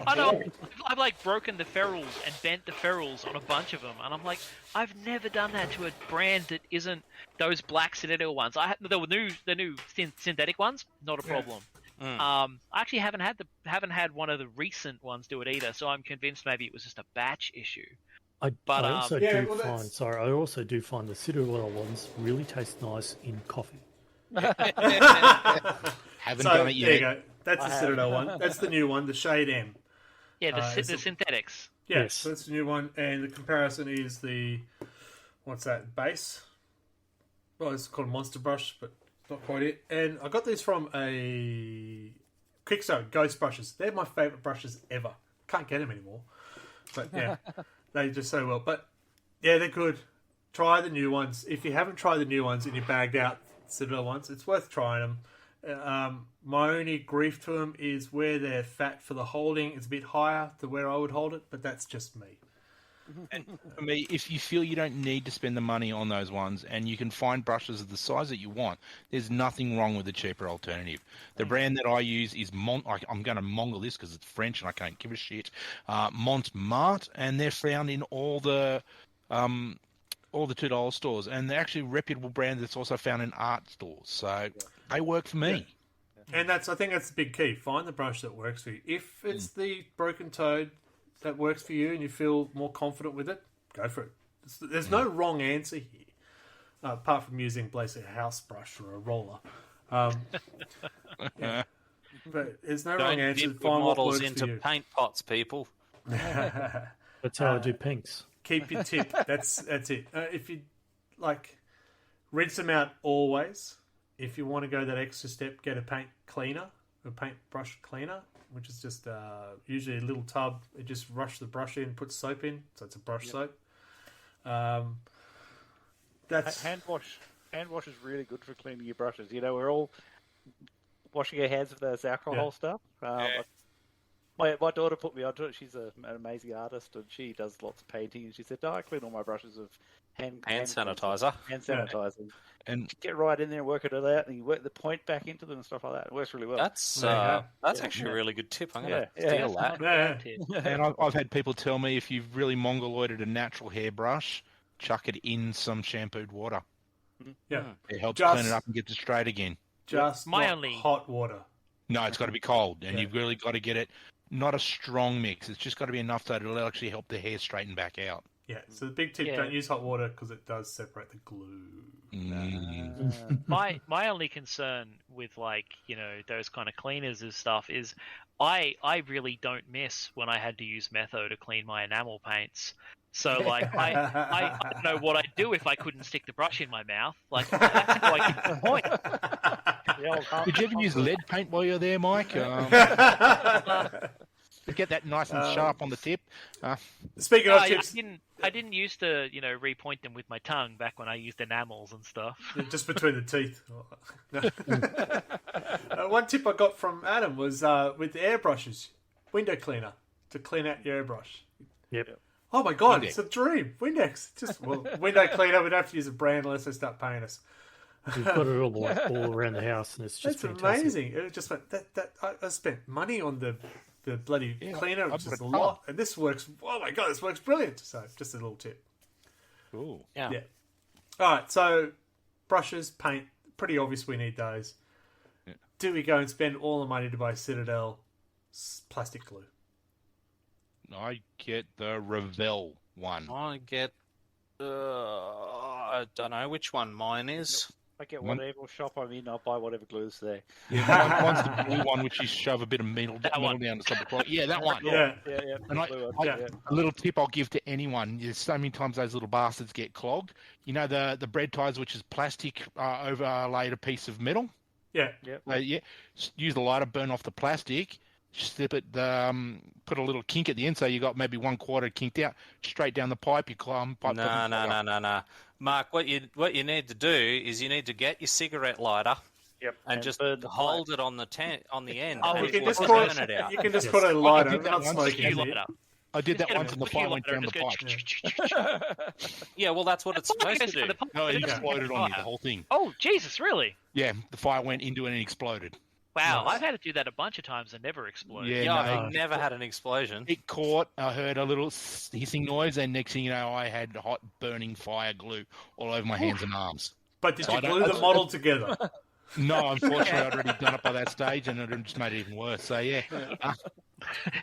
I know. I've like broken the ferrules and bent the ferrules on a bunch of them, and I'm like, I've never done that to a brand that isn't those black Citadel ones. The new synthetic ones, not a problem. I actually haven't had one of the recent ones do it either, so I'm convinced maybe it was just a batch issue. I also do find the Citadel ones really taste nice in coffee. Haven't done it yet. There you go. That's the Citadel one. That's the new one, the Shade M. Yeah, the synthetics. Yes, so that's the new one, and the comparison is the base. Well, it's called a Monster Brush, but not quite it. And I got these from a Quickstone Ghost brushes. They're my favourite brushes ever. Can't get them anymore, but yeah, they do so well. But yeah, they're good. Try the new ones. If you haven't tried the new ones and you bagged out Citadel ones, it's worth trying them. My only grief to them is where they're fat for the holding. It's a bit higher to where I would hold it, but that's just me. And for me, if you feel you don't need to spend the money on those ones and you can find brushes of the size that you want, there's nothing wrong with a cheaper alternative. The brand that I use is I'm going to mongrel this because it's French and I can't give a shit. Montmartre, and they're found in all the $2 stores, and they're actually a reputable brand that's also found in art stores. So they work for me. Yeah. And I think that's the big key. Find the brush that works for you. If it's the Broken Toad that works for you and you feel more confident with it, go for it. There's no wrong answer here, apart from using, basically, a house brush or a roller. Yeah. But there's no wrong answer. Don't Find what models works into for you. paint pots, people. That's how I do pinks. Keep your tip. That's it. If you rinse them out always. If you want to go that extra step, get a paint brush cleaner, which is just usually a little tub. You just rush the brush in, put soap in, so it's a brush soap. That's hand wash. Hand wash is really good for cleaning your brushes. You know, we're all washing our hands with those alcohol stuff. My daughter put me onto it. She's an amazing artist, and she does lots of painting. And she said, "No, I clean all my brushes with hand sanitizer. Hand sanitizer, and get right in there and work it out, and you work the point back into them and stuff like that. It works really well." That's actually a really good tip. I'm going to steal that. And I've had people tell me if you've really mongoloided a natural hairbrush, chuck it in some shampooed water. Yeah, it helps clean it up and get it straight again. Just hot water. No, it's got to be cold, and you've really got to get it. Not a strong mix. It's just got to be enough that it'll actually help the hair straighten back out. Yeah, so the big tip, don't use hot water because it does separate the glue. My only concern with those kind of cleaners and stuff is I really don't miss when I had to use Metho to clean my enamel paints. So I don't know what I'd do if I couldn't stick the brush in my mouth. That's how I get the point. Did you ever use lead paint while you're there, Mike? To get that nice and sharp on the tip. Speaking of tips, I didn't used to repoint them with my tongue back when I used enamels and stuff. Just between the teeth. One tip I got from Adam was with the airbrushes, window cleaner to clean out your airbrush. Yep. Oh my god, It's a dream. Windex. Window cleaner. We'd have to use a brand unless they start paying us. We've got it all around the house, and it's just amazing. It just went I spent money on the bloody cleaner, which is a lot, and this works. Oh my god, this works brilliant. So just a little tip. Cool. Yeah. All right. So brushes, paint. Pretty obvious we need those. Yeah. Do we go and spend all the money to buy Citadel plastic glue? I get the Revell one. I get, I don't know which one mine is. I get whatever shop I'm in, I'll buy whatever glue's there. Yeah, one's the blue one, which you shove a bit of metal down the top of the cloth. Yeah, that one. Yeah. And a little tip I'll give to anyone, there's so many times those little bastards get clogged. You know the bread ties, which is plastic overlaid a piece of metal? Yeah. Use the lighter, burn off the plastic, slip it, put a little kink at the end, so you got maybe 1/4 kinked out, straight down the pipe. You climb pipe. No. Mark, what you need to do is you need to get your cigarette lighter. Yep. And just hold it on the end. Oh, and you can just put a lighter. Not smoking. I did that once and the fire went down the pipe. Yeah, well, that's what it's supposed to do. No, it exploded on you, the whole thing. Oh, Jesus, really? Yeah, the fire went into it and exploded. Wow, Nice. I've had to do that a bunch of times and never exploded. Yeah, Yeah, no, I've never had an explosion. it caught. I heard a little hissing noise, and next thing you know, I had hot burning fire glue all over my hands and arms. But did So you I don't- glue the model together? No, unfortunately, I'd already done it by that stage, and it just made it even worse. So yeah, The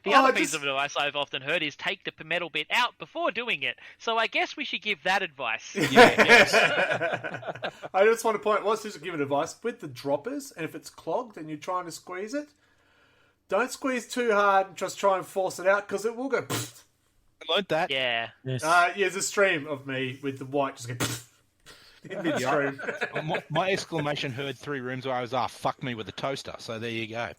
Oh, other I piece just- of advice I've often heard is take the metal bit out before doing it. So I guess we should give that advice. I just want to point. What's just giving advice with the droppers, and if it's clogged and you're trying to squeeze it, don't squeeze too hard and just try and force it out because it will go. Pfft. I learned that. Yeah. Yes. There's a stream of me with the white just going in midstream. My exclamation heard 3 rooms where I was, fuck me with a toaster. So there you go.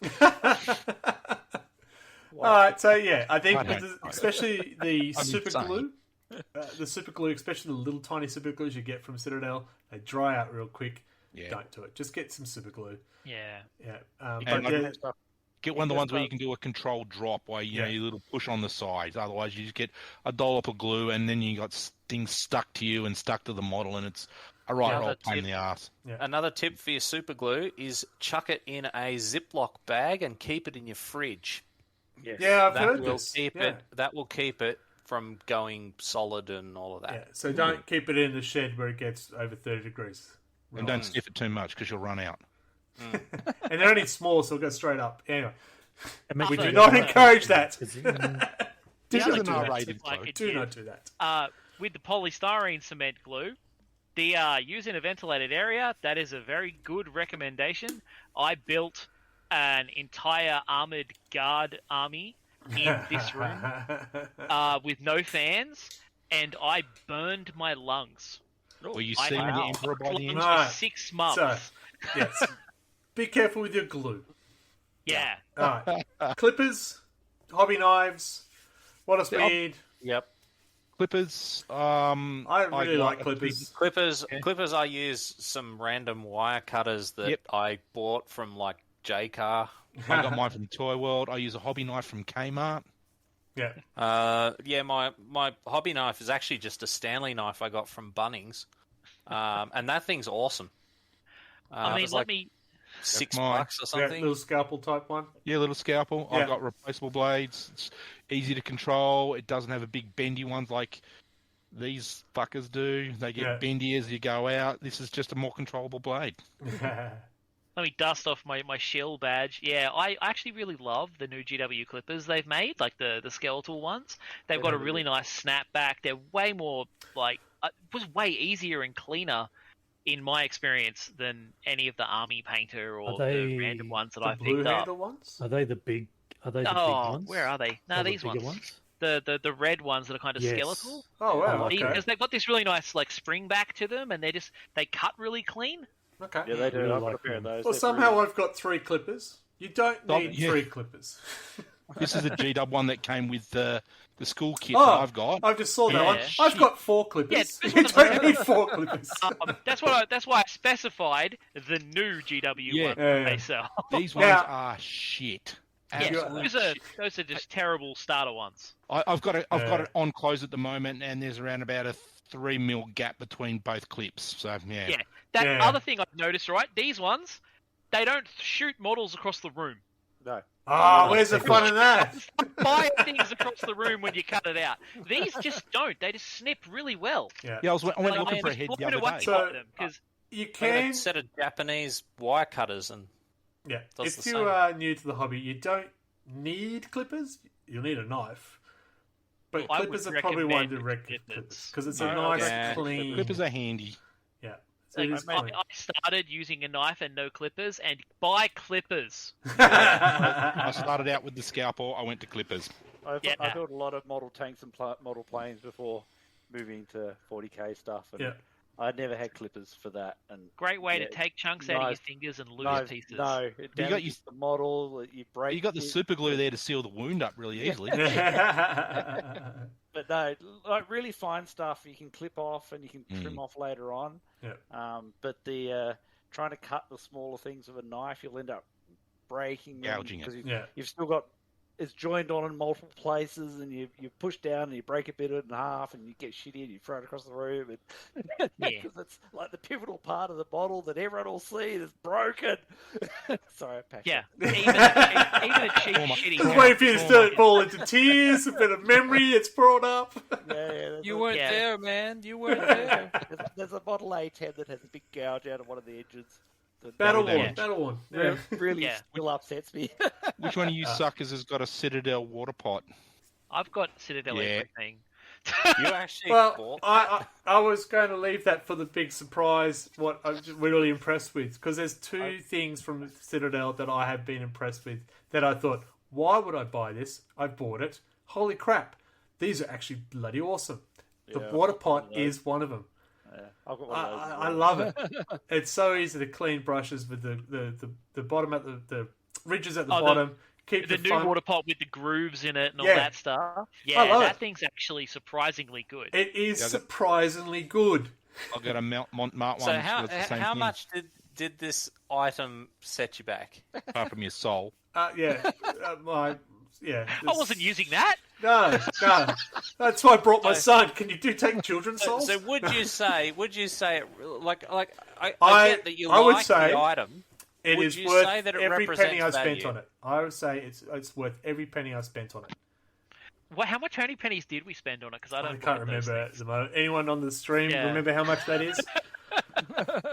All right, so yeah, I think I don't with know. especially the I'm super insane. glue, especially the little tiny super glues you get from Citadel, they dry out real quick. Yeah. Don't do it. Just get some super glue. Yeah. Yeah, And but like- yeah, Get one of the ones where you can do a controlled drop, where you know you little push on the sides. Otherwise, you just get a dollop of glue, and then you got things stuck to you and stuck to the model, and it's a right Yeah, old that's pain in it. the ass. Another tip for your super glue is chuck it in a Ziploc bag and keep it in your fridge. Yes. yeah, I've That heard will this. keep yeah. it. That will keep it from going solid and all of that. Yeah, so don't keep it in the shed where it gets over 30 degrees. And don't sniff it too much because you'll run out. And they're only small, so it'll go straight up. Anyway, And make we sure do you not don't- encourage that. 'cause, The This other is an tip R-rated I quote. could Do give, not do that. with the polystyrene cement glue, the use in a ventilated area, that is a very good recommendation. I built an entire armored guard army in this room with no fans, and I burned my lungs. Were you I seeing had the Emperor by the lungs end? for Right. 6 months. So, yes. Be careful with your glue. Yeah. All right. Clippers, hobby knives. What else we need? Yep. Clippers. I really got like a clippers. Clippers. I use some random wire cutters that Yep. I bought from like J-Car. I got mine from Toy World. I use a hobby knife from Kmart. Yeah. Yeah, my hobby knife is actually just a Stanley knife I got from Bunnings, and that thing's awesome. I it mean, was let like me. $6 mine. or Yeah, something. little scalpel type one. Yeah, little scalpel. Yeah. I've got replaceable blades. It's easy to control. It doesn't have a big bendy ones like these fuckers do. They get Yeah. bendy as you go out. This is just a more controllable blade. Let me dust off my shell badge. Yeah, I actually really love the new GW Clippers they've made, like the skeletal ones. They've got a really nice snapback. They're way more, like, it was way easier and cleaner in my experience than any of the Army Painter or Are they the random ones that The I've blue picked up. handle ones? Are they the big? Are they the big Oh, ones? where are they? No, Or the these bigger ones. The red ones that are kind of Yes. skeletal. Oh, wow. Okay. Okay. Because they've got this really nice like spring back to them, and they cut really clean. Okay. Yeah, they do. Really I've got like a pair of them. those. Well, They're somehow I've got 3 clippers. You don't Oh, need yeah. 3 clippers. This is a G-Dub one that came with the school kit Oh, that I've got. I just saw that Yeah. one. I've got 4 clippers. Yeah, this you one's- don't need 4 clippers. That's why I specified the new GW Yeah. one Yeah, yeah. they sell. These ones Now- are shit. Yeah, Absolute those are just terrible starter ones. I've got Yeah. it on close at the moment, and there's around about a 3 mil gap between both clips. So yeah, Yeah. That Yeah. other thing I've noticed, right? These ones, they don't shoot models across the room. No. Oh, where's the fun in that? Fire things across the room when you cut it out. These just don't. They just snip really well. Yeah. I went Like, looking man, for a just head the blown other away day. So- by them, 'cause- You I got can. a set of Japanese wire cutters, and Yeah. does If the you same. are new to the hobby, you don't need clippers. You'll need a knife. But Well, I clippers would are probably one to recommend clippers clippers. because it's a Oh, nice, okay. clean. Clippers are handy. Yeah. So it like, is clean. I started using a knife and no clippers, and buy clippers. I started out with the scalpel. I went to clippers. I Yeah. built a lot of model tanks and model planes before moving to 40k stuff, and Yeah. I never had clippers for that. And Great way Yeah, to take chunks out of your knife- fingers and lose knives, pieces. no, it got damages the model. You break. You got the it. super glue there to seal the wound up really easily. But no, like really fine stuff you can clip off and you can trim Mm. off later on. Yeah. But the trying to cut the smaller things with a knife, you'll end up breaking them Gouging it. because Yeah. you've still got is joined on in multiple places, and you push down and you break a bit in half, and you get shitty and you throw it across the room, and because it's like the pivotal part of the bottle that everyone will see that's broken. Sorry, Patrick. Yeah, even a cheap shitty. Just waiting for you to fall into tears, a bit of memory, it's brought up. You weren't there, man. You weren't there. There's a bottle A10 that has a big gouge out of one of the engines. Battle-worn. Yeah. Really still upsets me. Which one of you suckers has got a Citadel water pot? I've got Citadel everything. You actually Well, I was going to leave that for the big surprise, what I'm just really impressed with, because there's two things from Citadel that I have been impressed with that I thought, why would I buy this? I bought it. Holy crap. These are actually bloody awesome. The water pot is one of them. Yeah, I've got one of those. I love it. It's so easy to clean brushes with the bottom at the ridges at the bottom. Keep the new water pot with the grooves in it and all that stuff. I love that it. thing's actually surprisingly good. It is surprisingly good. I'll get a Montmartre one. So how much did this item set you back? Apart from your soul. I wasn't using that. No. That's why I brought my son. Can you take children's souls? So would you say like I get that you I would like say the item? It would is you worth say that it every represents penny I spent value? on it. I would say it's worth every penny I spent on it. How many pennies did we spend on it? Because I can't remember at the moment. Anyone on the stream remember how much that is? Because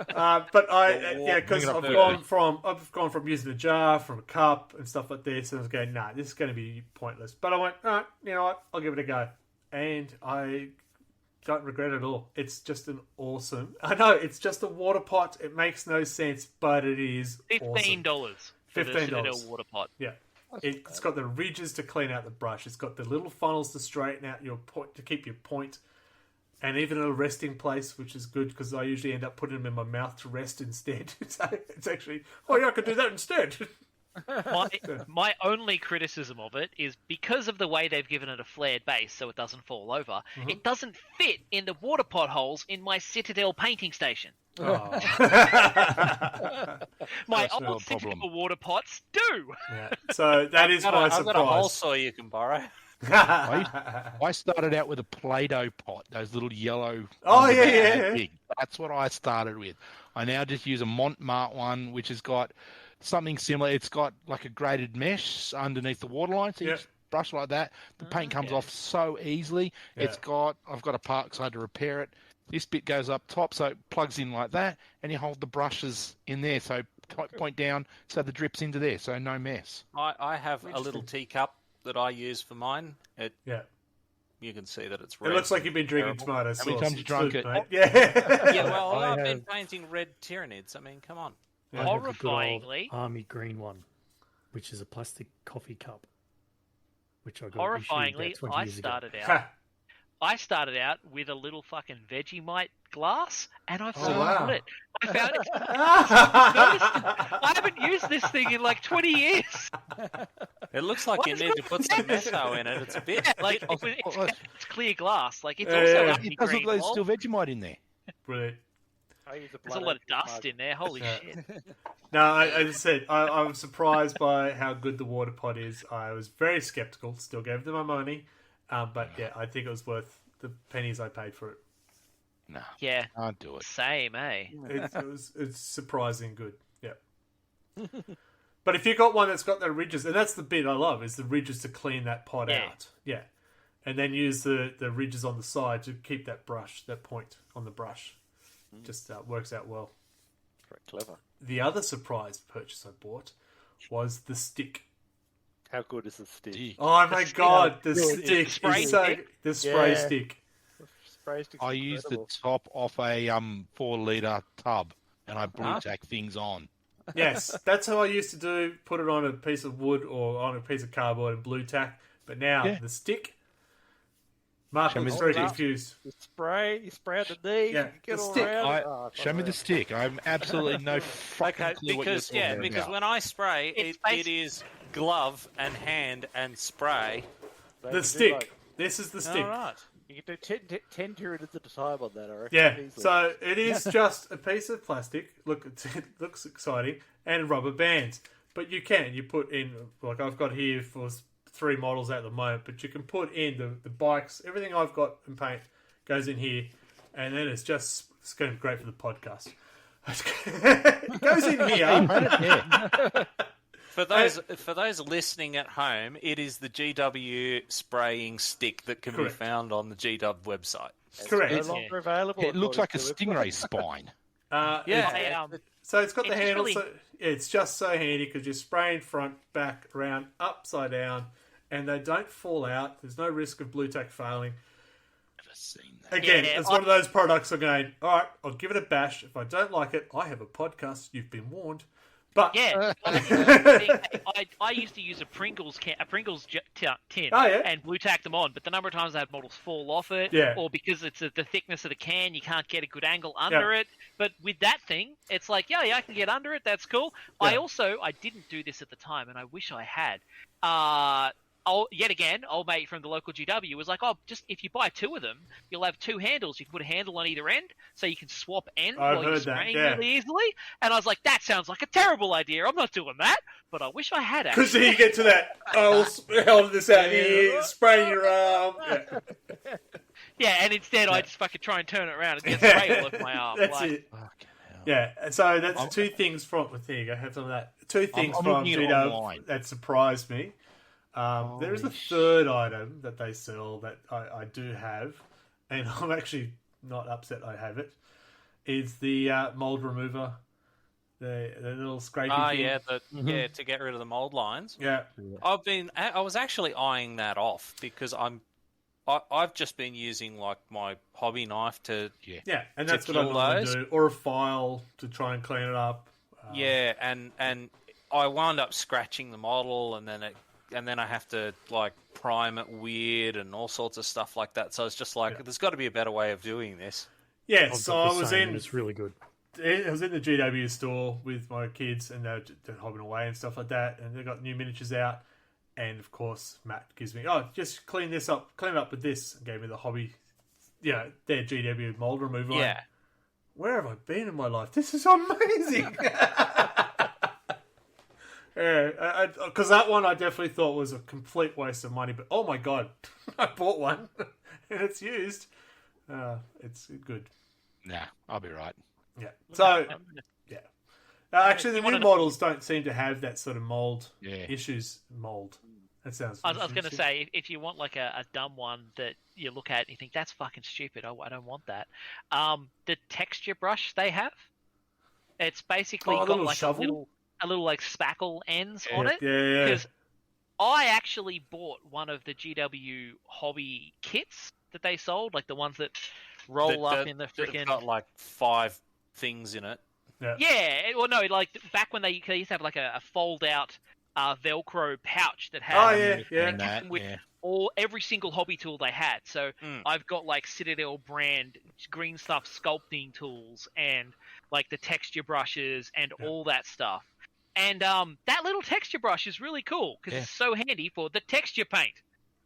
I've gone from using a jar, from a cup and stuff like this, and I was going, nah, this is going to be pointless. But I went, all right, you know what? I'll give it a go, and I don't regret it at all. It's just an awesome. I know it's just a water pot. It makes no sense, but it is $15. $15 water pot. Yeah. It's got the ridges to clean out the brush. It's got the little funnels to straighten out your point, to keep your point, and even a resting place, which is good because I usually end up putting them in my mouth to rest instead. So it's actually, I could do that instead. My only criticism of it is because of the way they've given it a flared base so it doesn't fall over, it doesn't fit in the water pot holes in my Citadel painting station. Oh. My old Citadel water pots do. Yeah. So that is my surprise. I've got a hole saw you can borrow. I started out with a Play-Doh pot, those little yellow. Oh, yeah. Big. That's what I started with. I now just use a Montmartre one, which has got something similar. It's got like a graded mesh underneath the waterline, so you just brush like that. The paint comes off so easily. Yeah. I've got a park side to repair it. This bit goes up top, so it plugs in like that, and you hold the brushes in there, so point down, so the drip's into there, so no mess. I have a little teacup that I use for mine. You can see that it's red. It looks like you've been drinking tomato sauce. How many times you drunk it? Mate. Yeah. Yeah, well, I've been painting red Tyranids. I mean, come on. Horrifyingly, army green one, which is a plastic coffee cup, which I got horrifyingly, I started out with a little fucking Vegemite glass, and I've still got it. I found it. I haven't used this thing in like 20 years. It looks like you need to put some meso in it. It's a bit like it's clear glass. Like it's also army it does green. Look like there's still Vegemite in there. Brilliant. There's a lot of dust in there. Holy shit. No, as I said, I was surprised by how good the water pot is. I was very skeptical. Still gave them my money. But yeah, I think it was worth the pennies I paid for it. No. Yeah. Can't do it. Same, eh? It's surprising good. Yeah. But if you've got one that's got the ridges, and that's the bit I love, is the ridges to clean that pot out. Yeah. And then use the ridges on the side to keep that point on the brush. Just works out well. Very clever. The other surprise purchase I bought was the stick. How good is the stick? Oh my god, the stick! The spray stick. I used the top off a 4-litre tub, and I blue tack things on. Yes, that's how I used to do. Put it on a piece of wood or on a piece of cardboard and blue tack. But now the stick. Mark was very confused. You spray underneath. Yeah, get the all stick. around. Show me the stick. I'm absolutely no fucking clue what you're talking about. Because when I spray, it is glove and hand and spray. The stick. This is the stick. All right. You can do 10 Tyranids at a time on that, I reckon. Yeah, easily. so it is just a piece of plastic. Look, it looks exciting, and rubber bands. But you put in, like I've got here for 3 models at the moment, but you can put in the bikes, everything I've got in paint goes in here, and then it's going to be great for the podcast. It goes in here. For those listening at home, it is the GW spraying stick that can be found on the GW website. Correct. It's no longer available. It looks like a stingray spine. So it's got the handle. Really... So it's just so handy because you're spraying front, back, around, upside down, and they don't fall out. There's no risk of blue tack failing. Never seen that. Again, it's one of those products I'm going, all right, I'll give it a bash. If I don't like it, I have a podcast. You've been warned. But yeah, I used to use a Pringles tin and blue tack them on, but the number of times I had models fall off it, or because it's the thickness of the can, you can't get a good angle under it. But with that thing, it's like, I can get under it. That's cool. Yeah. I didn't do this at the time, and I wish I had. Yet again, old mate from the local GW was like, just if you buy 2 of them, you'll have 2 handles. You can put a handle on either end, so you can swap ends while you're spraying really easily. And I was like, that sounds like a terrible idea. I'm not doing that, but I wish I had. Because then you get to that, hold this out here, spraying your arm. Yeah, and instead I just fucking try and turn it around and get spray all over my arm. That's it. Yeah, so that's 2 things from... There you go, have some of that. 2 things from GW that surprised me. There is a 3rd item that they sell that I do have, and I'm actually not upset I have it. Is the mold remover, the little scrapey thing. To get rid of the mold lines. Yeah, I was actually eyeing that off because I've just been using like my hobby knife to and that's what I want to do, or a file to try and clean it up. And I wound up scratching the model, and then I have to like prime it weird and all sorts of stuff like that. So it's just like there's got to be a better way of doing this. Yeah, so I was in. It's really good. I was in the GW store with my kids, and they're hobbing away and stuff like that. And they got new miniatures out, and of course Matt gives me, just clean it up with this, and gave me the hobby, their GW mold removal. Yeah. Where have I been in my life? This is amazing. Yeah, because that one I definitely thought was a complete waste of money. But oh my god, I bought one and it's used. It's good. Nah, I'll be right. Yeah. So actually, the new models don't seem to have that sort of mold issues. Mold. That sounds. I was going to say, if you want like a dumb one that you look at and you think that's fucking stupid, I don't want that. The texture brush they have, it's basically got like a little like spackle ends on it. Yeah. Because I actually bought one of the GW hobby kits that they sold, like the ones that roll up in the freaking. Got like 5 things in it. Yeah. Well, no, like back when they used to have like a fold out Velcro pouch that had every single hobby tool they had. So I've got like Citadel brand green stuff sculpting tools and like the texture brushes and all that stuff. And that little texture brush is really cool because it's so handy for the texture paint.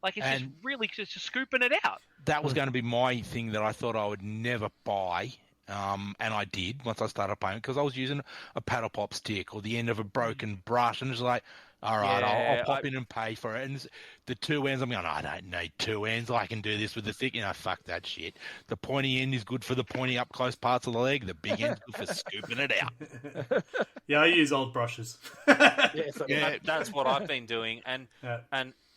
Like it's just really just scooping it out. That was going to be my thing that I thought I would never buy. And I did once I started playing because I was using a paddle pop stick or the end of a broken brush, and it's like, all right, I'll pop in and pay for it. And the 2 ends, I'm going, I don't need 2 ends. I can do this with the thick. Fuck that shit. The pointy end is good for the pointy up close parts of the leg. The big end's good for scooping it out. Yeah, I use old brushes. That's what I've been doing, and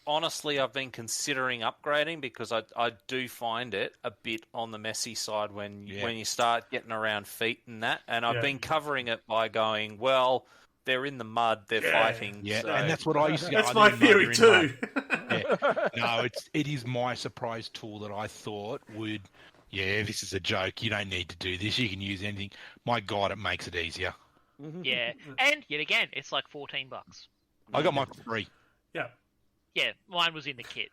honestly, I've been considering upgrading because I do find it a bit on the messy side when you start getting around feet and that. And I've been covering it by going, well, they're in the mud, they're fighting. Yeah, so... and that's what I used to go. That's my theory too. No, it is my surprise tool that I thought would. Yeah, this is a joke. You don't need to do this. You can use anything. My God, it makes it easier. Yeah, and yet again, it's like $14. I got mine for free. Yeah, mine was in the kit,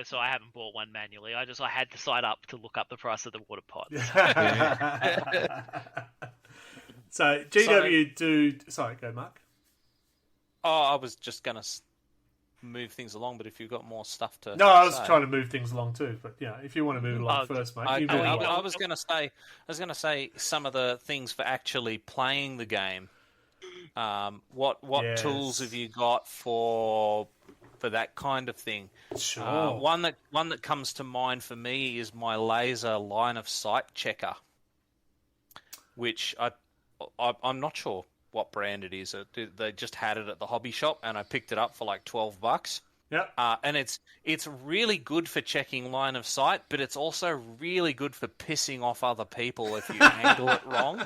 so I haven't bought one manually. I had to sign up to look up the price of the water pot. So GW Sorry, go Mark. Oh, I was just going to move things along, but if you've got more stuff to No, I was trying to move things along too, but if you want to move it along first, mate. I was going to say some of the things for actually playing the game. What tools have you got for for that kind of thing. Sure. One that comes to mind for me is my laser line of sight checker, which I'm not sure what brand it is. They just had it at the hobby shop, and I picked it up for like $12. Yep. And it's really good for checking line of sight, but it's also really good for pissing off other people if you handle it wrong.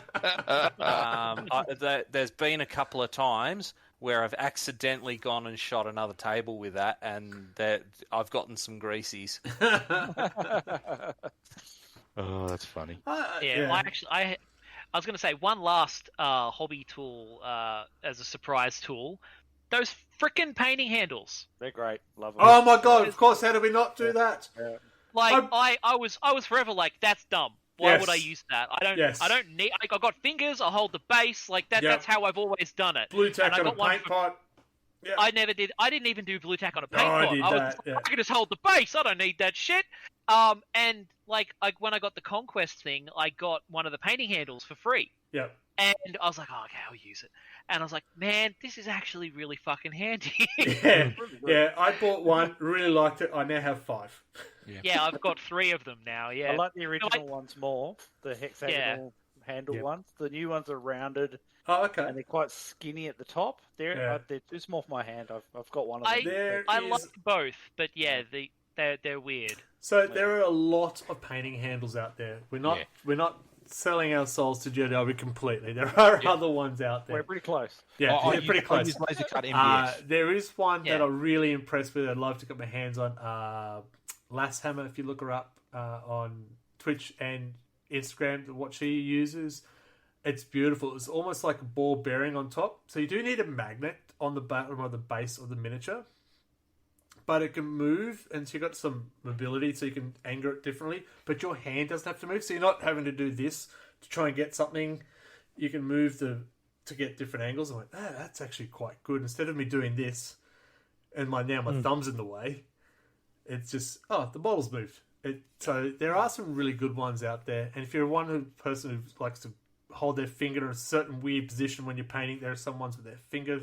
There's been a couple of times where I've accidentally gone and shot another table with that, and I've gotten some greasies. Oh, that's funny. I was going to say one last hobby tool as a surprise tool. Those frickin' painting handles. They're great. Love them. Oh my god! Of course, how do we not do that? Yeah. Like I was forever like, that's dumb. Why would I use that? I don't need. I got fingers. I hold the base. Like that. Yep. That's how I've always done it. Blue tack And on a paint pot. Yep. I never did. I didn't even do blue tack on a paint pot. I can just hold the base. I don't need that shit. And like when I got the Conquest thing, I got one of the painting handles for free. Yep. And I was like, oh, okay, I'll use it. And I was like, man, this is actually really fucking handy. Yeah, I bought one, really liked it. I now have 5. Yeah, I've got 3 of them now, yeah. I like the original ones more, the hexagonal handle ones. The new ones are rounded. Oh, okay. And they're quite skinny at the top. They're too small for my hand. I've got one of them. I like both, but yeah, they're weird. So there are a lot of painting handles out there. We're not selling our souls to GW completely. There are other ones out there. We're pretty close. Yeah, we're pretty close. I use laser cut MDF. There is one that I'm really impressed with. I'd love to get my hands on. Lass Hammer, if you look her up on Twitch and Instagram, what she uses, it's beautiful. It's almost like a ball bearing on top. So you do need a magnet on the bottom of the base of the miniature, but it can move, and so you've got some mobility, so you can angle it differently. But your hand doesn't have to move, so you're not having to do this to try and get something. You can move to get different angles. I'm like, that's actually quite good. Instead of me doing this, and my thumb's in the way, it's just the bottle's moved. So there are some really good ones out there. And if you're person who likes to hold their finger in a certain weird position when you're painting, there are some ones with their finger,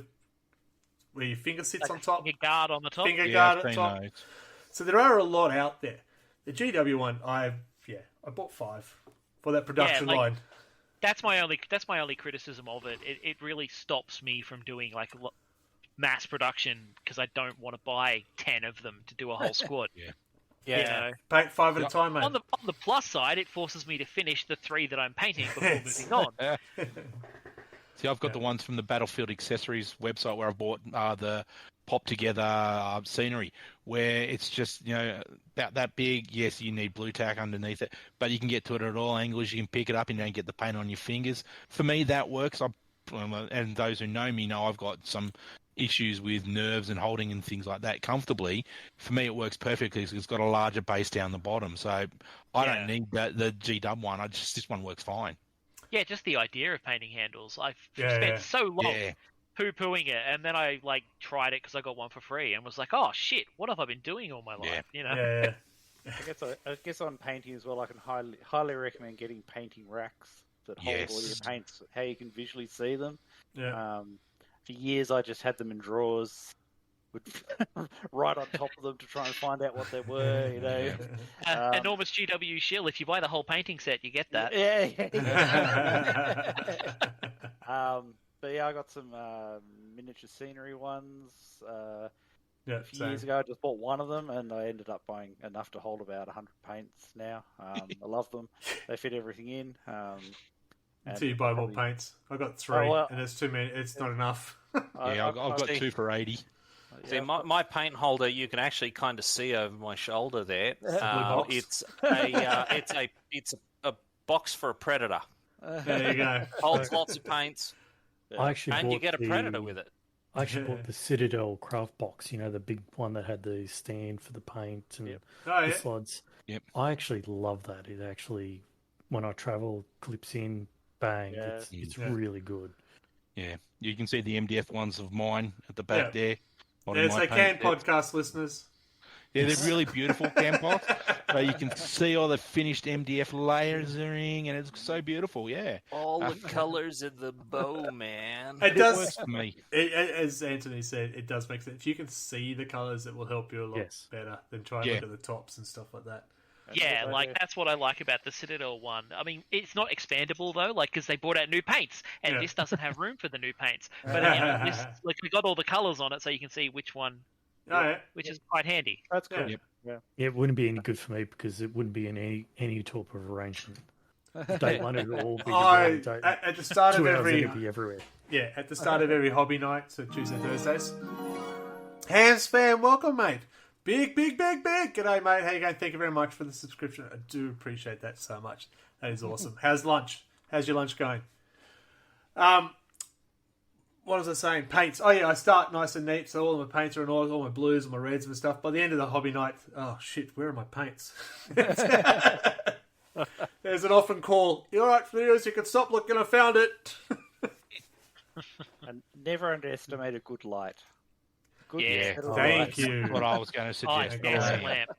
where your finger sits on top. Finger guard on the top. Finger guard on top. So there are a lot out there. The GW one, I bought 5 for that production line. That's my only criticism of it. It really stops me from doing like mass production because I don't want to buy 10 of them to do a whole squad. You know? Paint 5 at a time, mate. On the plus side, it forces me to finish the 3 that I'm painting before moving on. See, I've got the ones from the Battlefield Accessories website where I've bought the pop together scenery, where it's just about that big. Yes, you need blue tack underneath it, but you can get to it at all angles. You can pick it up and you don't get the paint on your fingers. For me, that works. And those who know me know I've got some issues with nerves and holding and things like that comfortably. For me, it works perfectly because it's got a larger base down the bottom. So I don't need the G-Dub one. This one works fine. Yeah, just the idea of painting handles. I've spent so long poo-pooing it, and then I tried it because I got one for free and was like, oh shit, what have I been doing all my life? I guess on painting as well, I can highly recommend getting painting racks that hold all your paints, how you can visually see them. For years I just had them in drawers, would right on top of them to try and find out what they were, enormous GW shill. If you buy the whole painting set, you get that. But I got some miniature scenery ones. A few years ago, I just bought one of them, and I ended up buying enough to hold about 100 paints now. I love them. They fit everything in. Until you buy more paints. I got 3, and it's too many. It's not enough. I've got 2 for 80. See, my paint holder, you can actually kind of see over my shoulder there. It's a box for a predator. There you go. Holds lots of paints. And you get a predator with it. I actually bought the Citadel craft box, the big one that had the stand for the paint and the slots. Yep. I actually love that. It actually, when I travel, clips in, bang. It's really good. Yeah, you can see the MDF ones of mine at the back there. Yes, they can, podcast listeners. Yeah, they're really beautiful cam pots. You can see all the finished MDF layering, and it's so beautiful. Yeah, All the colours in the bow, man. It does works for me. As Anthony said, it does make sense. If you can see the colours, it will help you a lot better than trying to look at the tops and stuff like that. Yeah, like that's what I like about the Citadel one. I mean, it's not expandable though, like because they brought out new paints, and this doesn't have room for the new paints. But this, like, we got all the colours on it, so you can see which one, which is quite handy. That's cool. Yeah, it wouldn't be any good for me because it wouldn't be in any type of arrangement. Day one, it would all be at the start of 2 hours, every it'd be everywhere. Yeah, at the start of every hobby night, so Tuesday, Thursdays. Hams fan, welcome, mate. Big. G'day, mate. How you going? Thank you very much for the subscription. I do appreciate that so much. That is awesome. How's lunch? How's your lunch going? What was I saying? Paints. Oh, yeah, I start nice and neat. So all of my paints are in order, all my blues, all my reds and stuff. By the end of the hobby night, oh, shit, where are my paints? There's an often call. You all right, Fleers? You can stop looking. I found it. And never underestimate a good light. Thank you. That's what I was going to suggest. Lamp.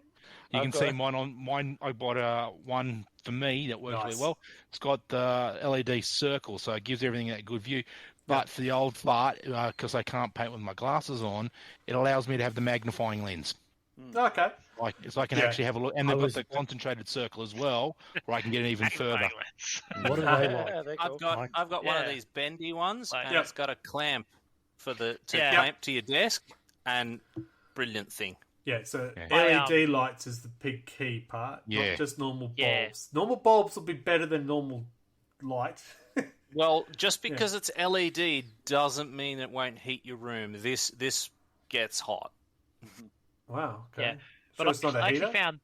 You can see mine on mine. I bought one for me that works really well. It's got the LED circle, so it gives everything that good view. But for the old fart, because I can't paint with my glasses on, it allows me to have the magnifying lens. Okay. So I can actually have a look, and they've got the concentrated circle as well, where I can get it even further. What are they like? I've got one of these bendy ones, and it's got a clamp to clamp to your desk, and brilliant thing. Yeah, so LED lights is the big key part, not just normal bulbs. Yeah. Normal bulbs will be better than normal light. Well, just because it's LED doesn't mean it won't heat your room. This gets hot. Wow. Okay. Yeah, So but it's not a I heater? actually found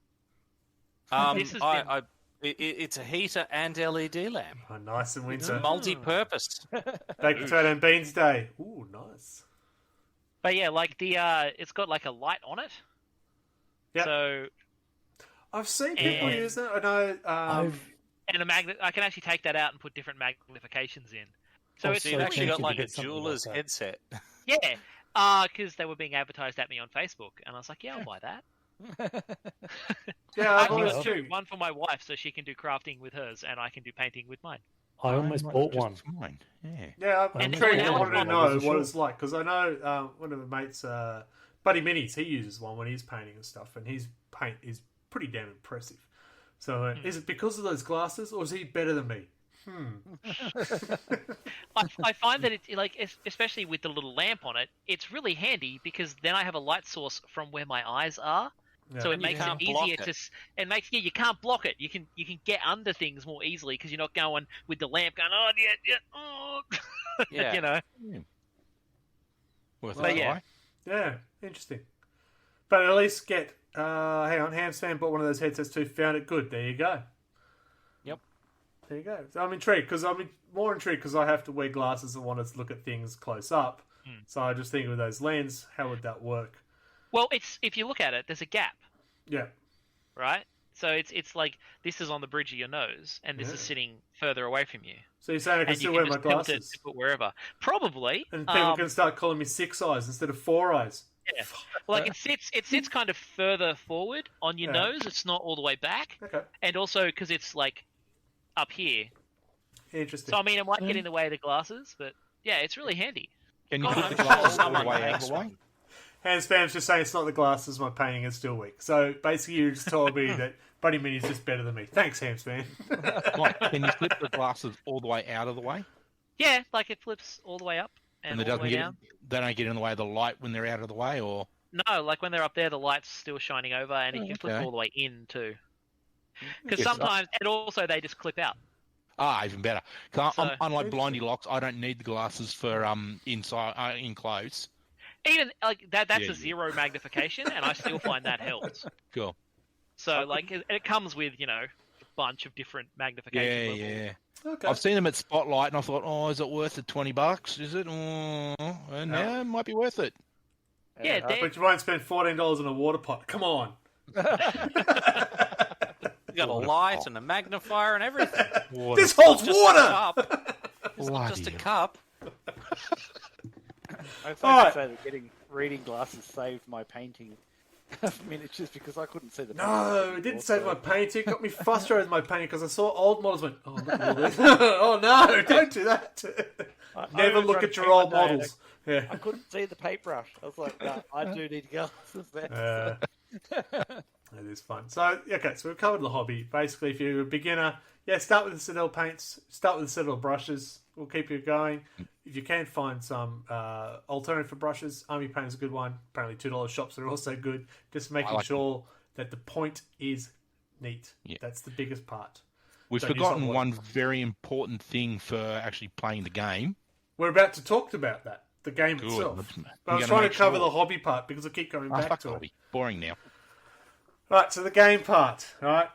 it's a heater and LED lamp. Oh, nice and It's winter. multi-purpose. Baked potato and beans day. Ooh, nice. But yeah, like the it's got like a light on it. Yep. So I've seen people use it. I know. and a magnet, I can actually take that out and put different magnifications in. So it's you've actually got like a something jeweler's like that. headset. Yeah, because they were being advertised at me on Facebook, and I was like, yeah, I'll buy that. Yeah, I I've actually always got too. two. One for my wife, so she can do crafting with hers, and I can do painting with mine. I almost bought one. Mine. Yeah. Yeah, I'm And intrigued. I now wanted to I'm know wasn't what sure. it's like because I know one of the mates, Buddy Minis, he uses one when he's painting and stuff, and his paint is pretty damn impressive. So, is it because of those glasses, or is he better than me? I find that it's like, especially with the little lamp on it, it's really handy because then I have a light source from where my eyes are. Yeah. So it And you makes it can't easier block to. it. It makes you can't block it. You can get under things more easily because you're not going with the lamp going oh. Yeah. You know. Worth But a yeah. try. Yeah, interesting. But at least get. Hang on, Hams fan bought one of those headsets too. Found it good. There you go. Yep. There you go. So I'm intrigued because more intrigued because I have to wear glasses and want to look at things close up. So I just think with those lenses, how would that work? Well, if you look at it, there's a gap, Yeah. right? So it's like this is on the bridge of your nose, and this is sitting further away from you. So you're saying I can And you still can wear my just tilt it glasses, to put wherever. Probably. and people can start calling me 6 eyes instead of 4 eyes. Yeah. Like it sits kind of further forward on your Yeah. nose. It's not all the way back, Okay, and also because it's like up here. interesting. So I mean, it might get in the way of the glasses, but yeah, it's really handy. Can you Oh, put I'm the sure glasses all someone the way out of makes the way? one. Hands fan's just saying it's not the glasses. My painting is still weak. So basically, you just told me that Buddy Mini's just better than me. Thanks, Hams fan. Like, can you flip the glasses all the way out of the way? Yeah, like it flips all the way up and And all the way down. they don't get in the way of the light when they're out of the way, or No, like when they're up there, the light's still shining over, and it can flip okay. all the way in too. Because Yes, sometimes, and also they just clip out. even better. 'Cause So- unlike Blindy Locks, I don't need the glasses for inside in close. Even like that's Yeah, a zero magnification, and I still find that helps. Cool. So like it comes with a bunch of different magnification Yeah, levels. yeah. Okay. I've seen them at Spotlight, and I thought, oh, is it worth the $20? Is it? Oh, and yeah, it might be worth it. Yeah, But you won't spend $14 on a water pot. Come on. You got a light and a magnifier and everything. This holds Just a water. cup. It's not just a Bloody cup. I have Alright. to say that reading glasses saved my painting miniatures because I couldn't see the. No, it didn't save my painting. It got me frustrated with my painting because I saw old models. Went, oh, look at all this. Oh no, don't do that. Never look at your old models. Yeah. I couldn't see the paintbrush. I was like, no, I do need glasses there. It is fun. So, okay, so we've covered the hobby. Basically, if you're a beginner, start with the Citadel paints, start with the Citadel brushes. We'll keep you going. If you can find some alternative for brushes, Army Paint is a good one. Apparently $2 shops are also good. Just making sure that the point is neat. Yeah. That's the biggest part. We've forgotten one very important thing for actually playing the game. We're about to talk about that. The game itself. But I was trying to cover the hobby part because I keep going back to it. Boring now. Right, so the game part. Right,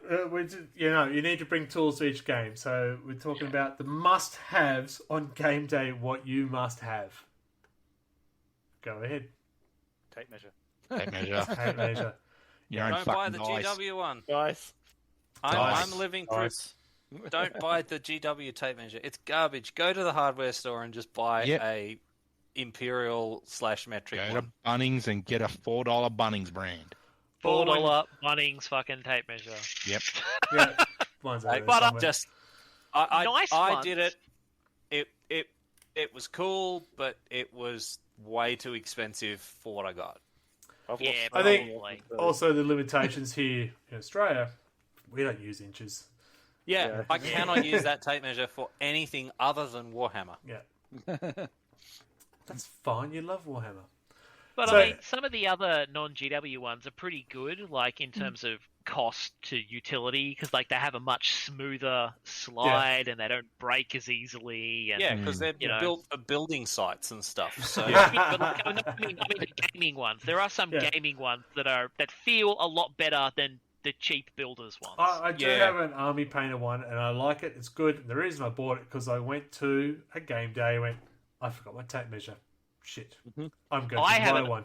you need to bring tools to each game. So we're talking about the must-haves on game day. What you must have. Go ahead. Tape measure. Tape measure. Tape measure. Don't buy the GW one. Dice. I'm living through. Don't buy the GW tape measure. It's garbage. Go to the hardware store and just buy a Imperial/metric one. Go to Bunnings and get a $4 Bunnings brand. $4 Bunnings fucking tape measure. Yep. But nice I did it. It was cool, but it was way too expensive for what I got. I think also the limitations here in Australia, we don't use inches. Yeah, I cannot use that tape measure for anything other than Warhammer. Yeah. That's fine. You love Warhammer. But I mean, some of the other non-GW ones are pretty good, like in terms of cost to utility, because like they have a much smoother slide and they don't break as easily. And, because they're built for building sites and stuff. So I mean the gaming ones. There are some gaming ones that feel a lot better than the cheap builders ones. I do have an Army Painter one, and I like it. It's good. And the reason I bought it because I went to a game day. I forgot my tape measure. Shit. I'm going to buy one.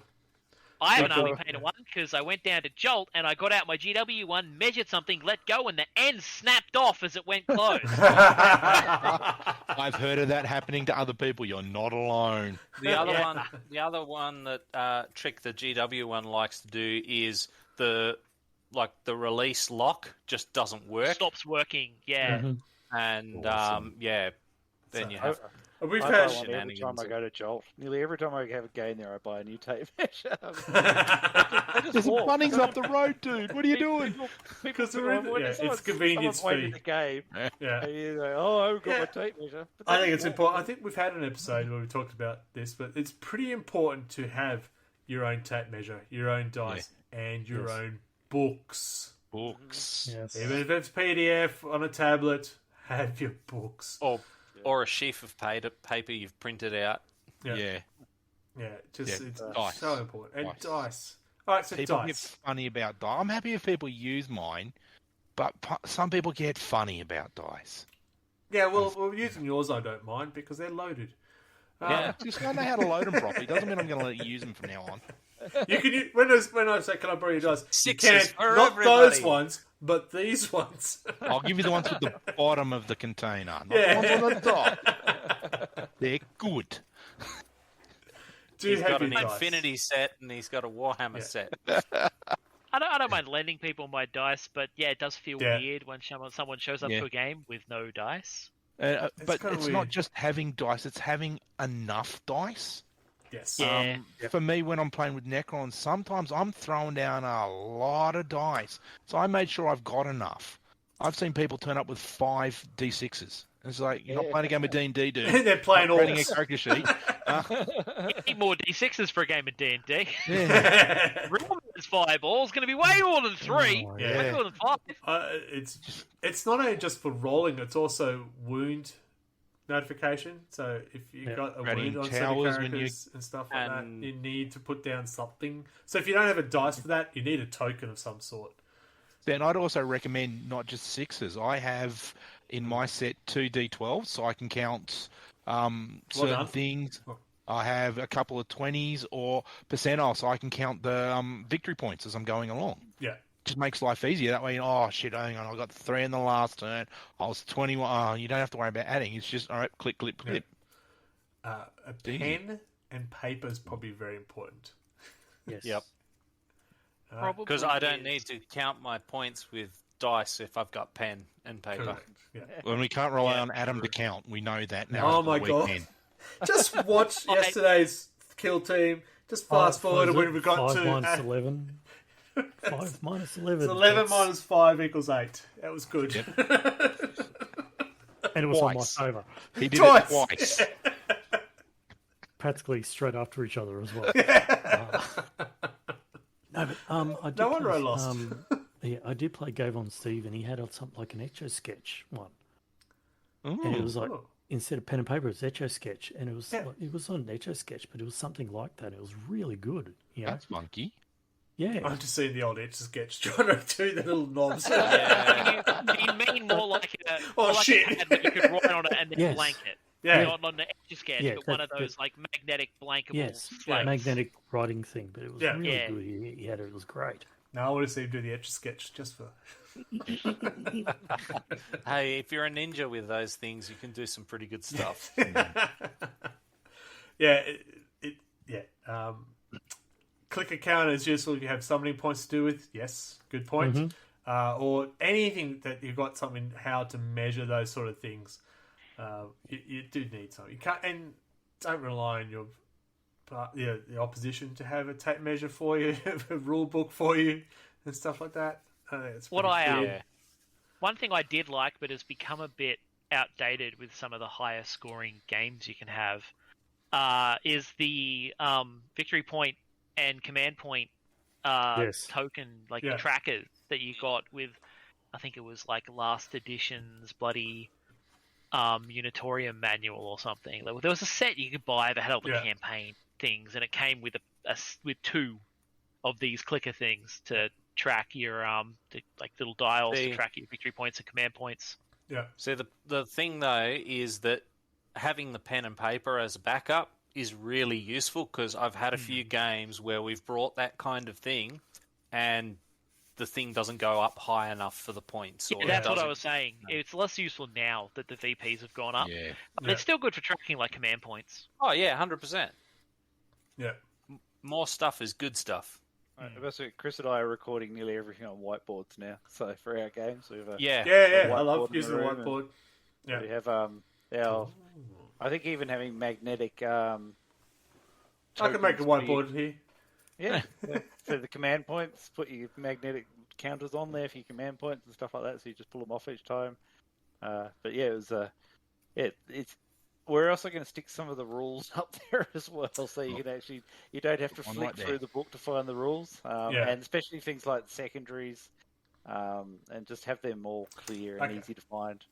I have an Army Painter one because I went down to Jolt and I got out my GW one, measured something, let go, and the end snapped off as it went close. I've heard of that happening to other people. You're not alone. The other one that trick the GW one likes to do is the release lock just doesn't work. Stops working. Yeah. Mm-hmm. And then you have. We've had every time I go to Jolt. Nearly every time I have a game there, I buy a new tape measure. There's some Bunnings up the road, dude. What are you doing? Because it's convenience fee. The game. Yeah. And you go, I haven't got my tape measure. I think it's important. I think we've had an episode where we talked about this, but it's pretty important to have your own tape measure, your own dice, and your own books. Yes. Even if it's PDF on a tablet, have your books. Or a sheaf of paper you've printed out. It's so important. And dice. All right, so people dice. get funny about dice. I'm happy if people use mine, but some people get funny about dice. Yeah, well, using yours I don't mind because they're loaded. Just don't know how to load them properly. Doesn't mean I'm going to let you use them from now on. You can use, when I say, can I borrow your dice? Sixes for not everybody. Those ones, but these ones. I'll give you the ones with the bottom of the container, not the ones on the top. They're good. He's got an Infinity set and he's got a Warhammer set. I don't mind lending people my dice, but it does feel weird when someone shows up to a game with no dice. But it's not just having dice; it's having enough dice. Yes. For me, when I'm playing with Necrons, sometimes I'm throwing down a lot of dice. So I made sure I've got enough. I've seen people turn up with 5 D6s. It's like, you're not playing a game of D&D, dude. They're playing all a character sheet. You need more D6s for a game of D&D. Yeah. Realman's fireball's going to be way more than 3. Way more than 5. It's not only just for rolling, it's also wound notification. So if you've got a wound on certain characters and stuff like that, you need to put down something. So if you don't have a dice for that, you need a token of some sort. Then I'd also recommend not just 6s. I have in my set 2 D12s, so I can count certain things. I have a couple of 20s or percentile, so I can count the victory points as I'm going along. Yeah. Just makes life easier. That way, hang on, I got 3 in the last turn. I was 21. You don't have to worry about adding. It's just, all right, click. A pen and paper is probably very important. Yes. Yep. Probably Because I don't is. need to count my points with dice if I've got pen and paper. Correct. Yeah. When we can't rely on Adam to count, we know that now. Oh after the my god! weekend. Just watch yesterday's kill team. Just fast forward to when we got 5 to minus 11. 5 minus 11. It's 11 That's- minus 5 equals 8. That was good. And it was on my Twice. favour. He did Twice. it twice. Practically straight after each other as well. No, but I did No wonder play, I lost. Yeah, I did play Gave on Steve, and he had something like an Etch A Sketch one, Ooh. and it was like Oh. instead of pen and paper, it was Etch A Sketch, and it was Yeah. it was on Etch A Sketch, but it was something like that. It was really good. You know? That's funky. Yeah. I'm just seeing the old Etch sketch trying to do the little knobs. You mean more like a, Oh, more like shit. a pad where you could write on it and then Yes. blank it. Yeah. Not on the Etch-a-Sketch, Yeah, but one of that- those like magnetic blankable Yes, slates. magnetic writing thing, but it was Yeah. really Yeah. good. He had it. It was great. Now I want to see him do the Etch sketch just for. Hey, if you're a ninja with those things, you can do some pretty good stuff. Yeah, clicker count is useful if you have summoning points to do with. Yes, good point. Or anything that you've got something how to measure those sort of things. You do need something. You can't, and don't rely on the opposition to have a tape measure for you, a rule book for you, and stuff like that. I think it's What pretty I cool. one thing I did like, but has become a bit outdated with some of the higher scoring games you can have, is the victory point and command point Yes. token, like Yeah. the trackers that you got with, I think it was like last edition's bloody Unitorium manual or something. There was a set you could buy that had all the Yeah. campaign things, and it came with with 2 of these clicker things to track your like little dials to The- track your victory points and command points. Yeah, So the thing though is that having the pen and paper as a backup is really useful because I've had a few games where we've brought that kind of thing and the thing doesn't go up high enough for the points. Or Yeah, it that's what I doesn't- was saying. It's less useful now that the VPs have gone up, Yeah. but Yeah. it's still good for tracking like command points. Oh yeah, 100%. yeah. More stuff is good stuff. Basically, Chris and I are recording nearly everything on whiteboards now. So for our games, we have Yeah. Yeah, I whiteboard love in using the the room and- whiteboard. Yeah. we have our. I think even having magnetic. I can make a tokens for your- whiteboard here. Yeah. For the command points, put your magnetic counters on there for your command points and stuff like that. So you just pull them off each time. But yeah, it was. It's. We're also going to stick some of the rules up there as well, so you can actually you don't have to I flick like through that. the book to find the rules, Yeah. and especially things like secondaries, and just have them all clear and Okay. easy to find.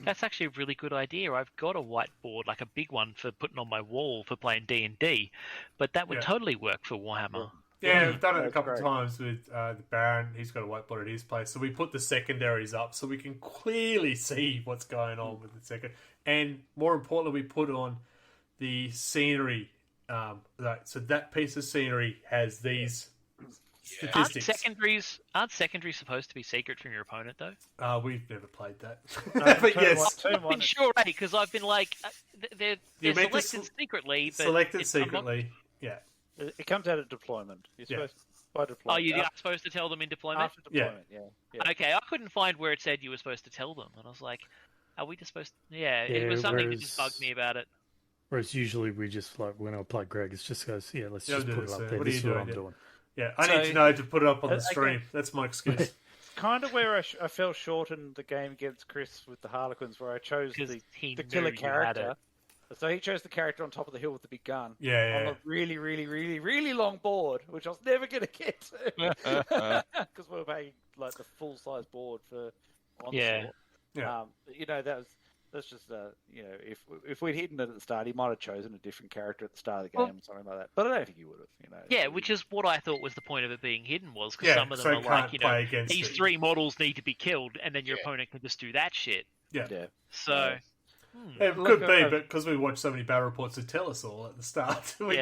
That's actually a really good idea. I've got a whiteboard, like a big one for putting on my wall for playing D&D, but that would Yeah. totally work for Warhammer. Yeah, we've done it a That's couple of great. times with the Baron. He's got a whiteboard at his place, so we put the secondaries up so we can clearly see what's going on with the second. And more importantly, we put on the scenery. So that piece of scenery has these statistics. Aren't secondaries supposed to be secret from your opponent though? We've never played that, Turn but yes, turn I've one, been sure, right? Because I've been like, they're You meant to selected secretly. But selected I'm not- secretly. Yeah, it comes out of deployment. You're Yeah. supposed by Oh, deployment. you are supposed to tell them in deployment? after deployment. Yeah. Okay, I couldn't find where it said you were supposed to tell them, and I was like, "Are we just supposed?" It Yeah, was something that just whereas- bugged me about it. Whereas usually we just like when I play Greg, it's just goes, yeah, let's Yeah, just do put it this, up there. what are This is you what I'm doing? doing. yeah. I So- need to know to put it up on the Okay. stream. That's my excuse. Kind of where I fell short in the game against Chris with the Harlequins, where I chose Because he the knew killer you had character. it. So he chose the character on top of the hill with the big gun. Yeah, On a really, really, really, really long board, which I was never going to get to because we were paying like the full size board for Onslaught. Yeah. Yeah. That's just if we'd hidden it at the start, he might have chosen a different character at the start of the game Well- or something like that. But I don't think he would have. Yeah, which is what I thought was the point of it being hidden was because Yeah, some of so them you are like, can't play against these it. 3 models need to be killed, and then your opponent can just do that shit. Yeah. Yeah. So, It Look, could be, uh, but because we watched so many battle reports to tell us all at the start, we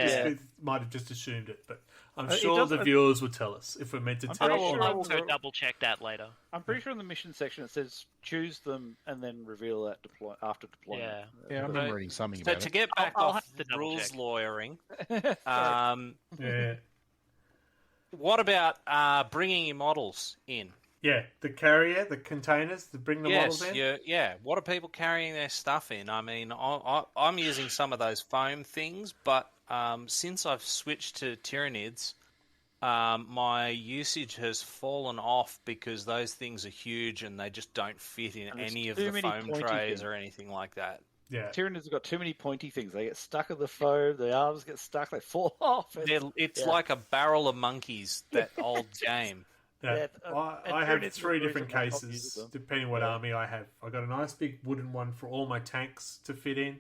might have just assumed it. But I'm It sure the doesn't- viewers would tell us if we're meant to I'm tell. pretty I'll, sure or- I'll all go the- double check that later. I'm pretty sure in the mission section it says choose them and then reveal that after deployment. Yeah. Yeah, I remember reading something So about to it. get back I'll off have to double rules check. lawyering, Yeah. what about bringing your models in? Yeah, the carrier, the containers to bring the models in. Yeah. What are people carrying their stuff in? I mean, I'm using some of those foam things, but since I've switched to Tyranids, my usage has fallen off because those things are huge and they just don't fit in any of the foam trays or anything like that. Yeah, Tyranids have got too many pointy things. They get stuck in the foam. The arms get stuck. They fall off. It's like a barrel of monkeys. That old game. Yeah. I have 3 different cases, depending what army I have. I got a nice big wooden one for all my tanks to fit in,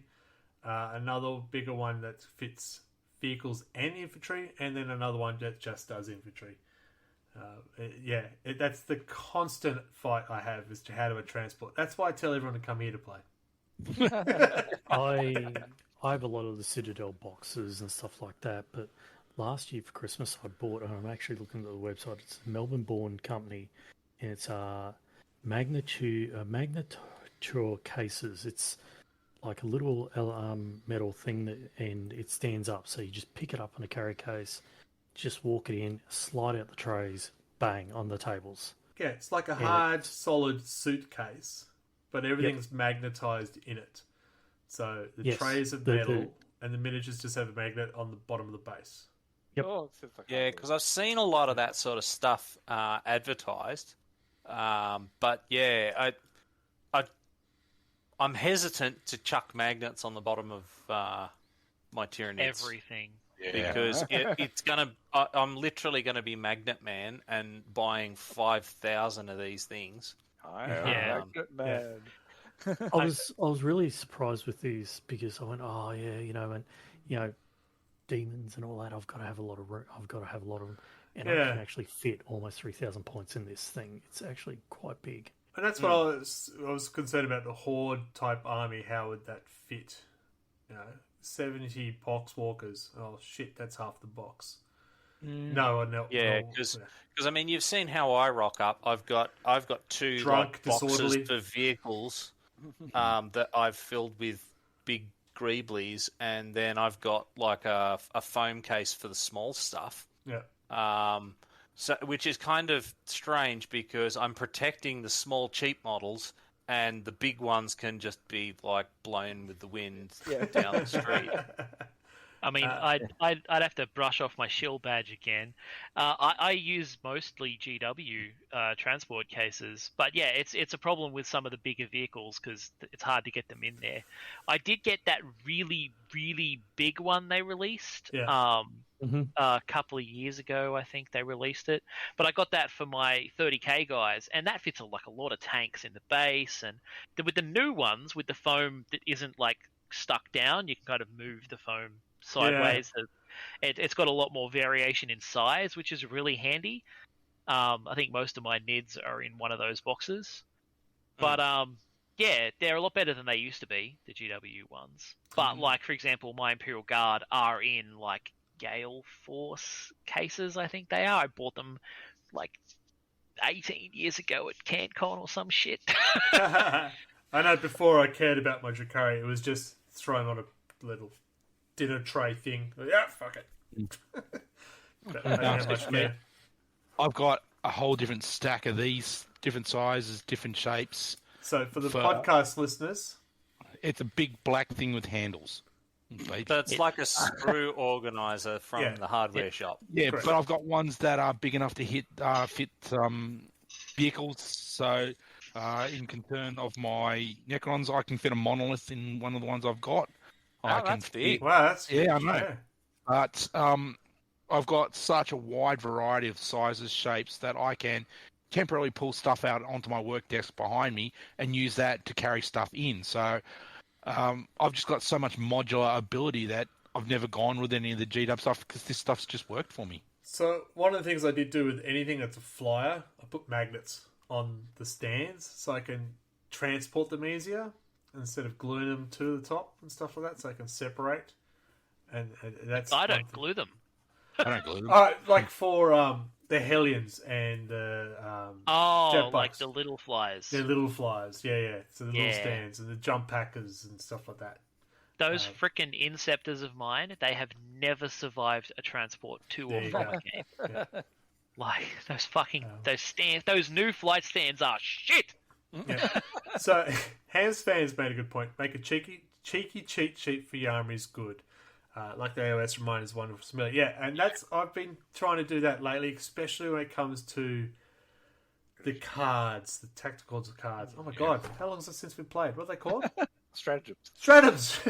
another bigger one that fits vehicles and infantry, and then another one that just does infantry. That's the constant fight I have as to how to transport. That's why I tell everyone to come here to play. I have a lot of the Citadel boxes and stuff like that, but last year for Christmas I bought, and I'm actually looking at the website, it's a Melbourne-born company, and it's Magnature cases. It's like a little metal thing, and it stands up, so you just pick it up on a carry case, just walk it in, slide out the trays, bang, on the tables. Yeah, it's like a hard, solid suitcase, but everything's magnetized in it. So the trays are metal, and the miniatures just have a magnet on the bottom of the base. Yep. Oh, Yeah, because I've seen a lot of that sort of stuff advertised. But yeah, I'm hesitant to chuck magnets on the bottom of my Tyranids. Everything. Because I'm literally gonna be Magnet Man and buying 5,000 of these things. Magnet Man. I was really surprised with these because I went, demons and all that. I've got to have a lot of them, and I can actually fit almost 3,000 points in this thing. It's actually quite big. And that's what I was concerned about, the Horde type army. How would that fit? 70 poxwalkers. Oh shit, that's half the box. No. Yeah, because I mean, you've seen how I rock up. I've got 2 drunk, boxes disorderly for vehicles that I've filled with big Greeblies, and then I've got like a foam case for the small stuff. Yeah. So which is kind of strange because I'm protecting the small cheap models, and the big ones can just be like blown with the wind down the street. I mean, I'd have to brush off my shield badge again. I use mostly GW transport cases, but yeah, it's a problem with some of the bigger vehicles because it's hard to get them in there. I did get that really, really big one they released a couple of years ago. I think they released it, but I got that for my 30k guys, and that fits like a lot of tanks in the base. And with the new ones with the foam that isn't like stuck down, you can kind of move the foam sideways. It's got a lot more variation in size, which is really handy. I think most of my NIDs are in one of those boxes, but they're a lot better than they used to be, the GW ones. But like, for example, my Imperial Guard are in like Gale Force cases. I think they are. I bought them like 18 years ago at CanCon or some shit. I know before I cared about my Drakari, it was just thrown on a little dinner tray thing. Yeah, fuck it. I've got a whole different stack of these, different sizes, different shapes. So for the podcast listeners, it's a big black thing with handles. That's like a screw organizer from the hardware shop. Yeah, correct. But I've got ones that are big enough to fit vehicles. So in concern of my Necrons, I can fit a monolith in one of the ones I've got. That's big. Wow, that's I know. But I've got such a wide variety of sizes, shapes that I can temporarily pull stuff out onto my work desk behind me and use that to carry stuff in. So I've just got so much modular ability that I've never gone with any of the GW stuff because this stuff's just worked for me. So one of the things I did do with anything that's a flyer, I put magnets on the stands so I can transport them easier instead of gluing them to the top and stuff like that, so I can separate. And that's I don't glue them. I don't glue them. Like for the Hellions and the like the little flyers. They're little flyers, yeah. So the little stands and the jump packers and stuff like that. Those frickin' Inceptors of mine, they have never survived a transport 2 or from a game. Yeah. Like those new flight stands are shit. Yeah. So Hans fans made a good point. Make a cheeky cheat sheet for your army is good. Like the AOS reminders one was familiar. Yeah, and I've been trying to do that lately, especially when it comes to the cards, the tactical cards. Oh my god, how long is it since we played? What are they called? Stratagems.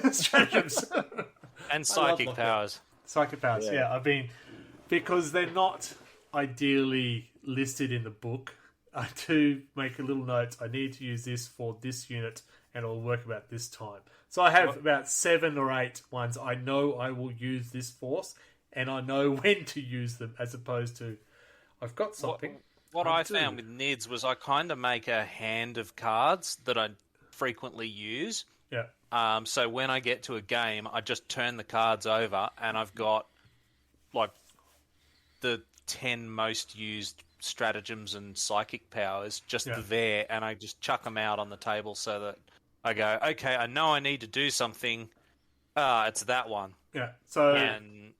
And psychic powers. Psychic powers, yeah. Because they're not ideally listed in the book. I do make a little note. I need to use this for this unit, and it'll work about this time. So I have about 7 or 8 ones I know I will use this force, and I know when to use them, as opposed to I've got something. What I found with NIDS was I kind of make a hand of cards that I frequently use. Yeah. So when I get to a game, I just turn the cards over, and I've got like the 10 most used stratagems and psychic powers just there, and I just chuck them out on the table so that I go, okay, I know I need to do something. It's that one. Yeah. So and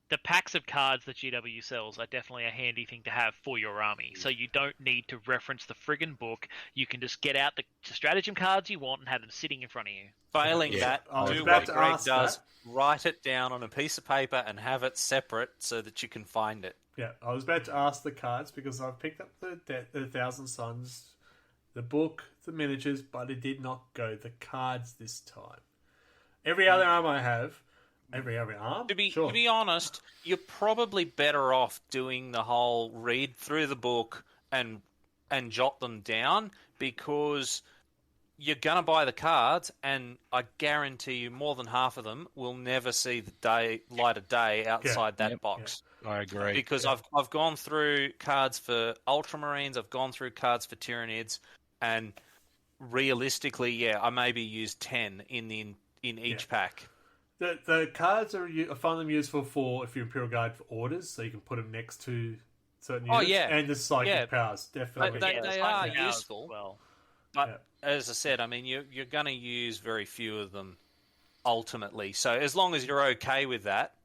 the packs of cards that GW sells are definitely a handy thing to have for your army. So you don't need to reference the friggin' book. You can just get out the stratagem cards you want and have them sitting in front of you. Failing that, do what Greg does. Write it down on a piece of paper and have it separate so that you can find it. Yeah, I was about to ask the cards because I've picked up the Thousand Suns, the book, the miniatures, but it did not go the cards this time. Every other arm I have, every arm. To be honest, you're probably better off doing the whole read through the book and jot them down, because you're gonna buy the cards, and I guarantee you more than half of them will never see the light of day outside that box. Yeah. I agree. Because I've gone through cards for Ultramarines, I've gone through cards for Tyranids, and realistically, I maybe use 10 in each pack. The cards I find them useful for if you're Imperial Guard for orders, so you can put them next to certain units. And the psychic powers, definitely. They are useful. Well, but as I said, I mean, you're going to use very few of them ultimately. So as long as you're okay with that.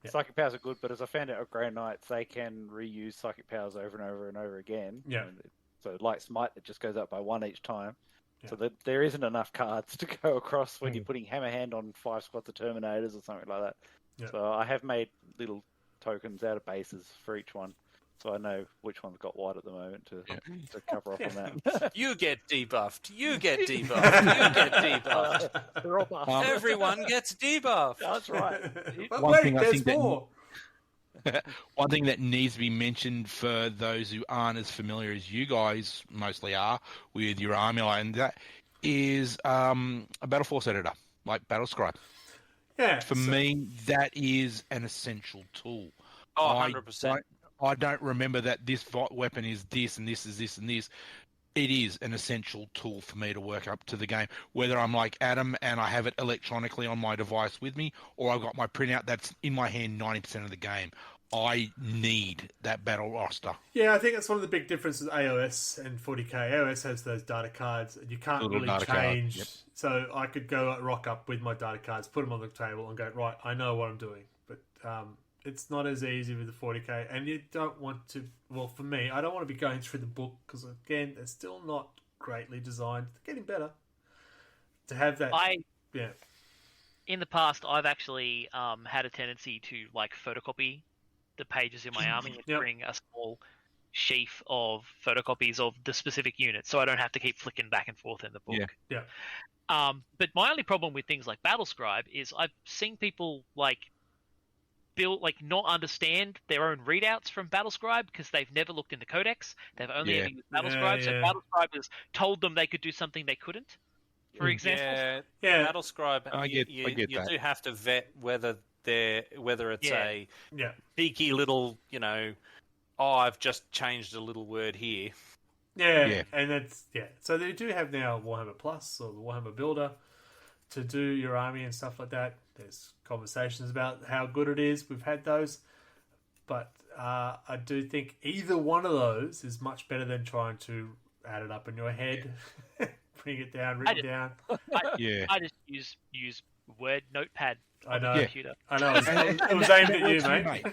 Psychic powers are good, but as I found out at Grey Knights, they can reuse psychic powers over and over and over again. Yeah. So like Smite, that just goes up by 1 each time. Yeah. So that there isn't enough cards to go across when you're putting Hammer Hand on 5 squads of Terminators or something like that. Yeah. So I have made little tokens out of bases for each one, so I know which one's got white at the moment to cover off on that. You get debuffed. You get debuffed. You get debuffed. They're all buffed. Everyone gets debuffed. That's right. One thing that needs to be mentioned for those who aren't as familiar as you guys mostly are with your army line, that is a Battle Force editor, like Battle Scribe. Yeah. For me, that is an essential tool. Oh, 100%. I don't remember that this weapon is this and this is this and this. It is an essential tool for me to work up to the game. Whether I'm like Adam and I have it electronically on my device with me, or I've got my printout that's in my hand 90% of the game, I need that battle roster. Yeah, I think that's one of the big differences AOS and 40k. AOS has those data cards, and you can't really change. Yep. So I could go rock up with my data cards, put them on the table, and go, right, I know what I'm doing. But it's not as easy with the 40k, and you don't want to. Well, for me, I don't want to be going through the book because, again, they're still not greatly designed. They're getting better. To have that, in the past, I've actually had a tendency to photocopy the pages in my army and bring a small sheaf of photocopies of the specific unit, so I don't have to keep flicking back and forth in the book. Yeah. But my only problem with things like Battlescribe is I've seen people not understand their own readouts from Battlescribe because they've never looked in the codex. They've only ever used Battlescribe, so Battlescribe has told them they could do something they couldn't. For example, Battlescribe. I get you that. do have to vet whether it's a cheeky little, I've just changed a little word here. Yeah, and that's So they do have now Warhammer Plus or the Warhammer Builder to do your army and stuff like that. There's conversations about how good it is. We've had those, but I do think either one of those is much better than trying to add it up in your head, bring it down, written down. I just use Word Notepad I know. Computer. I know. It was aimed at you, works mate.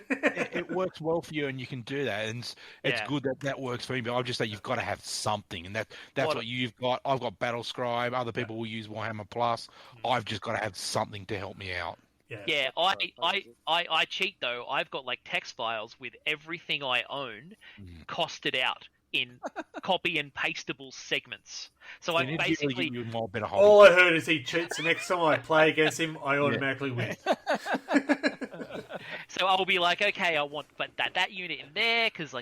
It works well for you, and you can do that, and it's good that works for me. But I'll just say you've got to have something, and that's what you've got. I've got Battle Scribe. Other people will use Warhammer Plus. I've just got to have something to help me out. Yeah, I cheat though. I've got like text files with everything I own costed out in copy and pastable segments. So I basically all I heard is he cheats, and next time I play against him, I automatically win. So I'll be like, okay, I want that unit in there because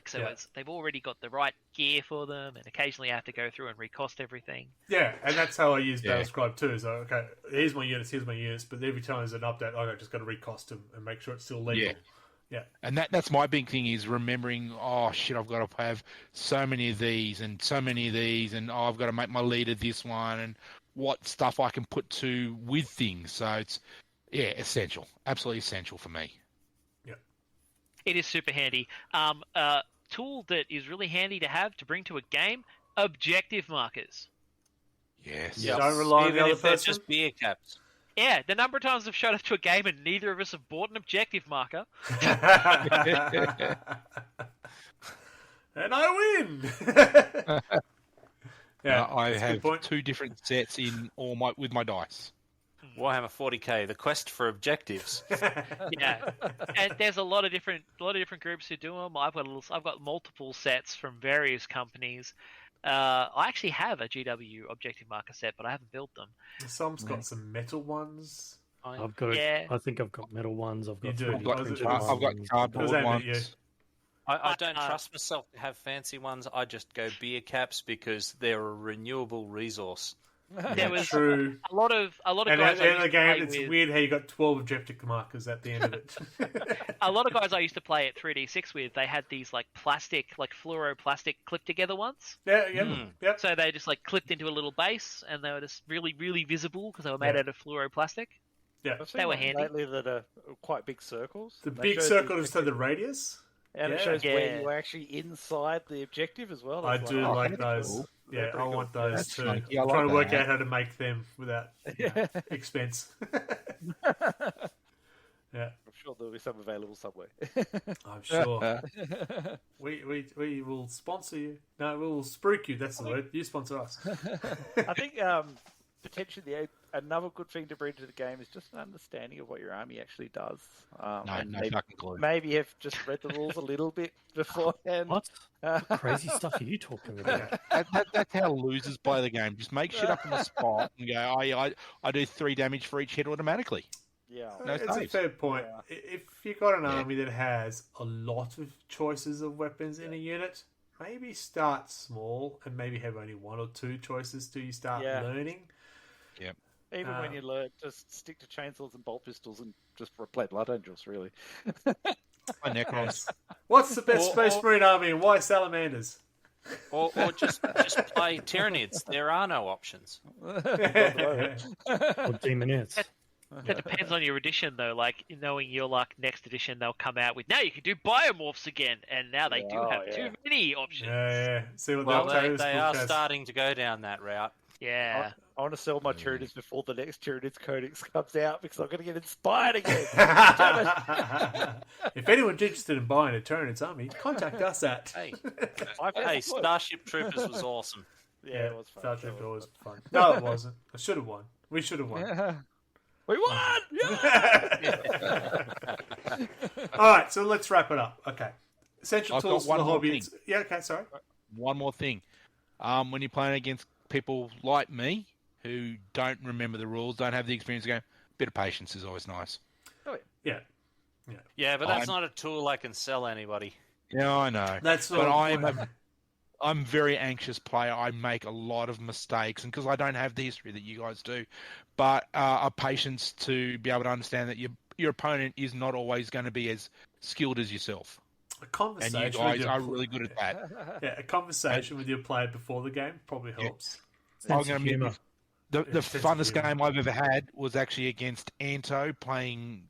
they've already got the right gear for them, and occasionally I have to go through and recost everything. Yeah, and that's how I use Battlescribe too. So okay, here's my units, but every time there's an update, I just got to recost them and make sure it's still legal. Yeah, and that's my big thing is remembering. Oh shit, I've got to have so many of these, and I've got to make my leader this one, and what stuff I can put to with things. So it's essential, absolutely essential for me. Yeah, it is super handy. Tool that is really handy to have to bring to a game: objective markers. Yes. Don't rely on the other person. Just beer caps. Yeah, the number of times I've showed up to a game and neither of us have bought an objective marker. And I win! I have 2 different sets with my dice. Warhammer 40k, the quest for objectives. Yeah, and there's a lot of different groups who do them. I've got multiple sets from various companies. I actually have a GW objective marker set, but I haven't built them. Some's got some metal ones. I've got. I think I've got metal ones. I've got cardboard ones. I don't trust myself to have fancy ones. I just go beer caps because they're a renewable resource. There was true. a lot of and guys. At the end of the game, it's weird how you got 12 objective markers at the end of it. A lot of guys I used to play at 3D6 with, they had these like plastic, like fluoro plastic clip together ones. Yep. So they just like clipped into a little base, and they were just really, really visible because they were made out of fluoro plastic. Yeah, they were handy. Lately, that are quite big circles. The big circle is to the radius. And it shows where you're actually inside the objective as well. I do like those. Cool. Yeah, I want those too. I'm trying to work out how to make them without expense. Yeah, I'm sure there'll be some available somewhere. I'm sure. We will sponsor you. No, we will spruik you. That's the word. You sponsor us. I think potentially another good thing to bring to the game is just an understanding of what your army actually does. Maybe you've just read the rules a little bit beforehand. What crazy stuff are you talking about? That's how losers play the game. Just make shit up on the spot and go, I do 3 damage for each hit automatically. Yeah, it's a fair point. Yeah. If you've got an army that has a lot of choices of weapons in a unit, maybe start small and maybe have only 1 or 2 choices till you start learning. Yep. Even when you learn, just stick to chainsaws and bolt pistols and just play Blood Angels, really. Necrons. What's the best Space Marine army and why salamanders? Or just play Tyranids. There are no options. Or Demonids. That depends on your edition, though. Like, knowing your luck, next edition they'll come out with, now you can do biomorphs again, and now they do have too many options. Yeah. See what they are starting to go down that route. Yeah. I want to sell my Tyranids before the next Tyranids Codex comes out because I'm going to get inspired again. If anyone's interested in buying a Tyranids army, contact us at. Hey, Starship Troopers was awesome. Yeah, it was fun. Starship was fun. No, it wasn't. I should have won. We should have won. Yeah. We won! Yeah! All right, so let's wrap it up. Okay. Essential tools for the hobby. Yeah, okay, sorry. One more thing. When you're playing against people like me who don't remember the rules, don't have the experience of the game, a bit of patience is always nice. Oh, yeah. Yeah, but that's not a tool I can sell anybody. Yeah, I know. That's but I'm a very anxious player. I make a lot of mistakes, and because I don't have the history that you guys do, but a patience to be able to understand that your opponent is not always going to be as skilled as yourself. A conversation. And you guys are really good at that. Yeah, a conversation with your player before the game probably helps. I'm going to admit, the funnest game I've ever had was actually against Anto playing.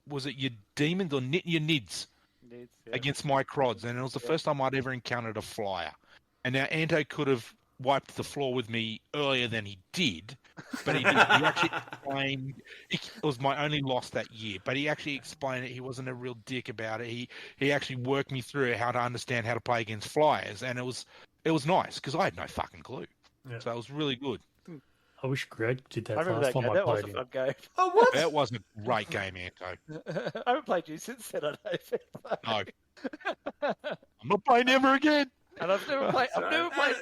Was it your demons or your nids? Against my crods, and it was the first time I'd ever encountered a flyer. And now Anto could have wiped the floor with me earlier than he did, But he actually explained it was my only loss that year. But he actually explained it. He wasn't a real dick about it. He actually worked me through how to understand how to play against flyers, and it was nice because I had no fucking clue. Yeah. So it was really good. I wish Greg did that I remember last that time game. I That was played a him. fun game. Oh, what? That was a great game, Anto. I haven't played you since then, I know. No. I'm not playing ever again. And I've never played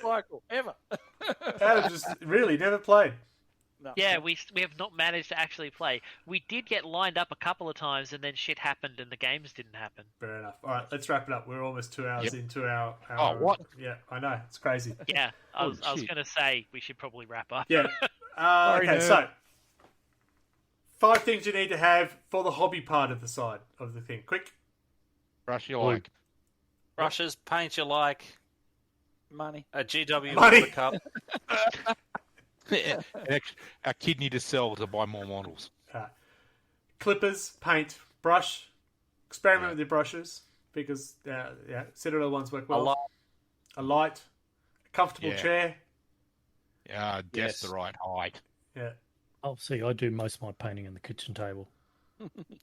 Michael, ever. Adam just really never played. No. Yeah, we have not managed to actually play. We did get lined up a couple of times, and then shit happened, and the games didn't happen. Fair enough. All right, let's wrap it up. We're almost 2 hours into our. Oh, what? Yeah, I know. It's crazy. Yeah, I was going to say we should probably wrap up. Yeah. Okay, so 5 things you need to have for the hobby part of the side of the thing. Quick. Brush you like. Brushes, paint you like. Money. A GW Money. World Cup. A kidney to sell to buy more models. Clippers, paint, brush. Experiment with your brushes because Citadel ones work well. A light. A comfortable chair. Yeah, just the right height. Yeah. Oh, see, I do most of my painting in the kitchen table.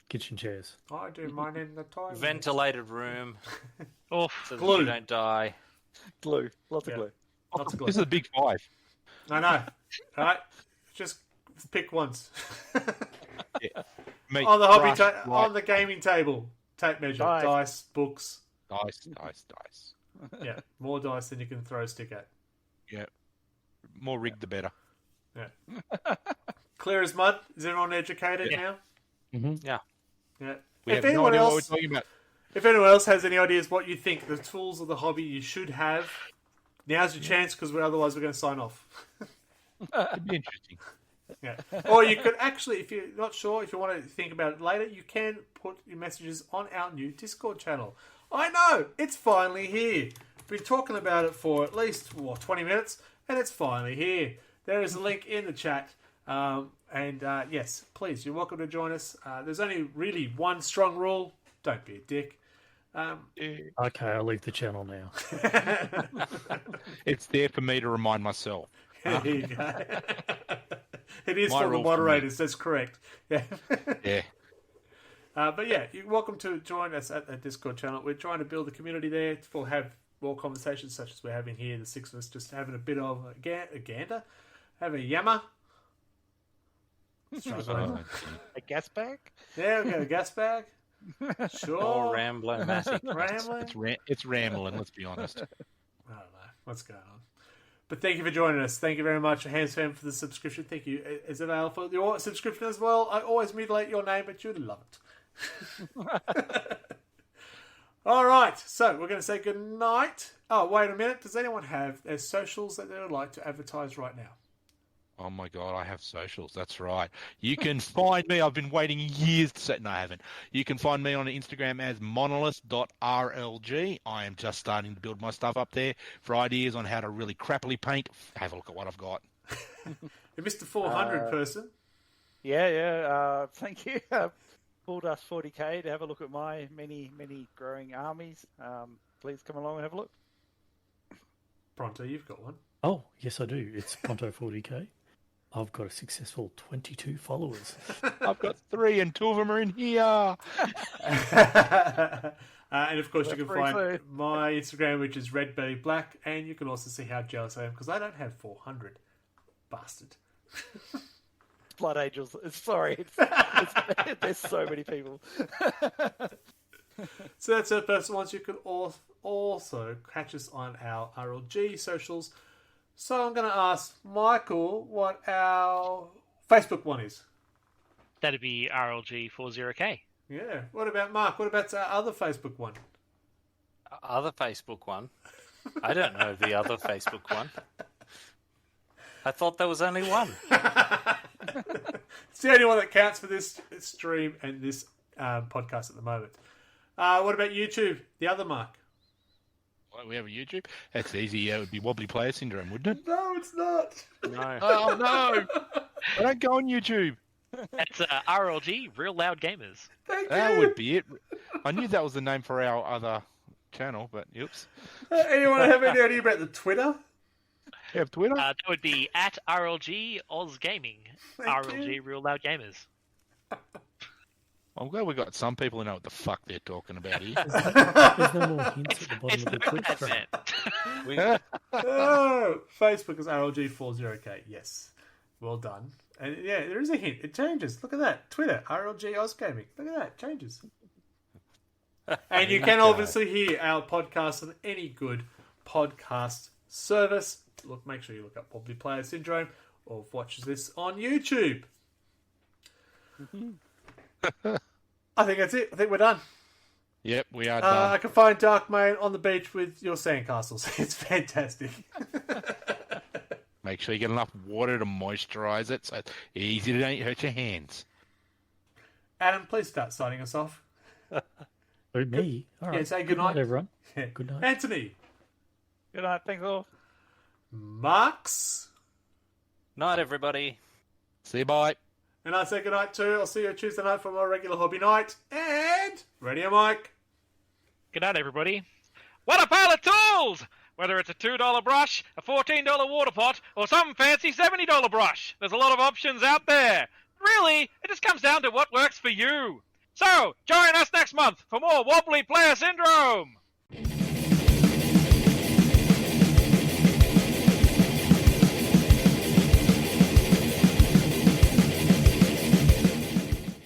Kitchen chairs. I do mine in the toilet. Ventilated room. Oh, so that glue. you don't die. Glue. Lots of glue. Lots of glue. This is a big 5. I know. All right. Just pick once. On the hobby on the gaming table. Tape measure. Dice, books. Dice. Yeah. More dice than you can throw a stick at. Yeah. More rigged the better. Yeah. Clear as mud. Is everyone educated now? Mm-hmm. Yeah. Yeah. We have no idea what we're talking about. If anyone else has any ideas what you think the tools of the hobby you should have, now's your chance because otherwise we're going to sign off. It'd be interesting. Yeah. Or you could actually, if you're not sure, if you want to think about it later, you can put your messages on our new Discord channel. I know, it's finally here. We've been talking about it for at least 20 minutes, and it's finally here. There is a link in the chat. Yes, please, you're welcome to join us. There's only really one strong rule. Don't be a dick. Okay, I'll leave the channel now. It's there for me to remind myself. There you go. It is My for the rule for moderators, that's correct. Yeah. Yeah. But yeah, you're welcome to join us at that Discord channel. We're trying to build a community there. We'll have more conversations such as we're having here, the 6 of us just having a bit of a gander, have a yammer. A gas bag? Yeah, we've got a gas bag. Sure. Or rambling, Matty. Rambling. It's rambling, let's be honest. I don't know what's going on. But thank you for joining us. Thank you very much, Hands Fam, for the subscription. Thank you, Isabel, for your subscription as well. I always mutilate your name, but you'd love it. All right, so we're going to say good night. Oh, wait a minute. Does anyone have their socials that they would like to advertise right now? Oh my God, I have socials. That's right. You can find me. I've been waiting years to say. No, I haven't. You can find me on Instagram as monolith.rlg. I am just starting to build my stuff up there for ideas on how to really crappily paint. Have a look at what I've got. You're Mr. 400 person. Yeah. Thank you. Pulled us 40k to have a look at my many growing armies. Please come along and have a look. Pronto, you've got one. Oh, yes, I do. It's Pronto 40k. I've got a successful 22 followers. I've got 3 and 2 of them are in here. And of course, you can find my Instagram, which is redbellyblack, and you can also see how jealous I am because I don't have 400. Bastard. Blood Angels. Sorry. There's so many people. So that's it, first ones. You can also catch us on our RLG socials. So I'm going to ask Michael what our Facebook one is. That'd be RLG40K. Yeah. What about Mark? What about our other Facebook one? Other Facebook one? I don't know the other Facebook one. I thought there was only one. It's the only one that counts for this stream and this podcast at the moment. What about YouTube? The other Mark? We have a YouTube? That's easy. It would be Wobbly Player Syndrome, wouldn't it? No, it's not. No. Oh, no. I don't go on YouTube. That's RLG, Real Loud Gamers. Thank That you. would be it. I knew that was the name for our other channel, but oops. Anyone have any idea about the Twitter? You have Twitter? That would be at RLG Oz Gaming. Thank RLG you. Real Loud Gamers. I'm glad we got some people who know what the fuck they're talking about here. There's no more hints at the bottom It's of the no Twitch screen. advent. Oh, Facebook is RLG40K. Yes. Well done. And yeah, there is a hint. It changes. Look at that. Twitter, RLG Oz Gaming. Look at that. It changes. And you can obviously hear our podcast on any good podcast service. Look, make sure you look up Probably Player Syndrome or watch this on YouTube. I think that's it. I think we're done. Yep, we are I done. can find Darkmane on the beach with your sandcastles. It's fantastic. Make sure you get enough water to moisturise it so it's easy to don't hurt your hands. Adam, please start signing us off. Oh, me? All right. Yeah, say good night. everyone. Yeah. Good night. Anthony, Good night. Thanks all. Marks, Night, everybody. See you, bye. and I say good night too. I'll see you Tuesday night for my regular hobby night. And Radio Mike. Good night, everybody. What a pile of tools! Whether it's a $2 brush, a $14 water pot, or some fancy $70 brush, there's a lot of options out there. Really, it just comes down to what works for you. So, join us next month for more Wobbly Player Syndrome!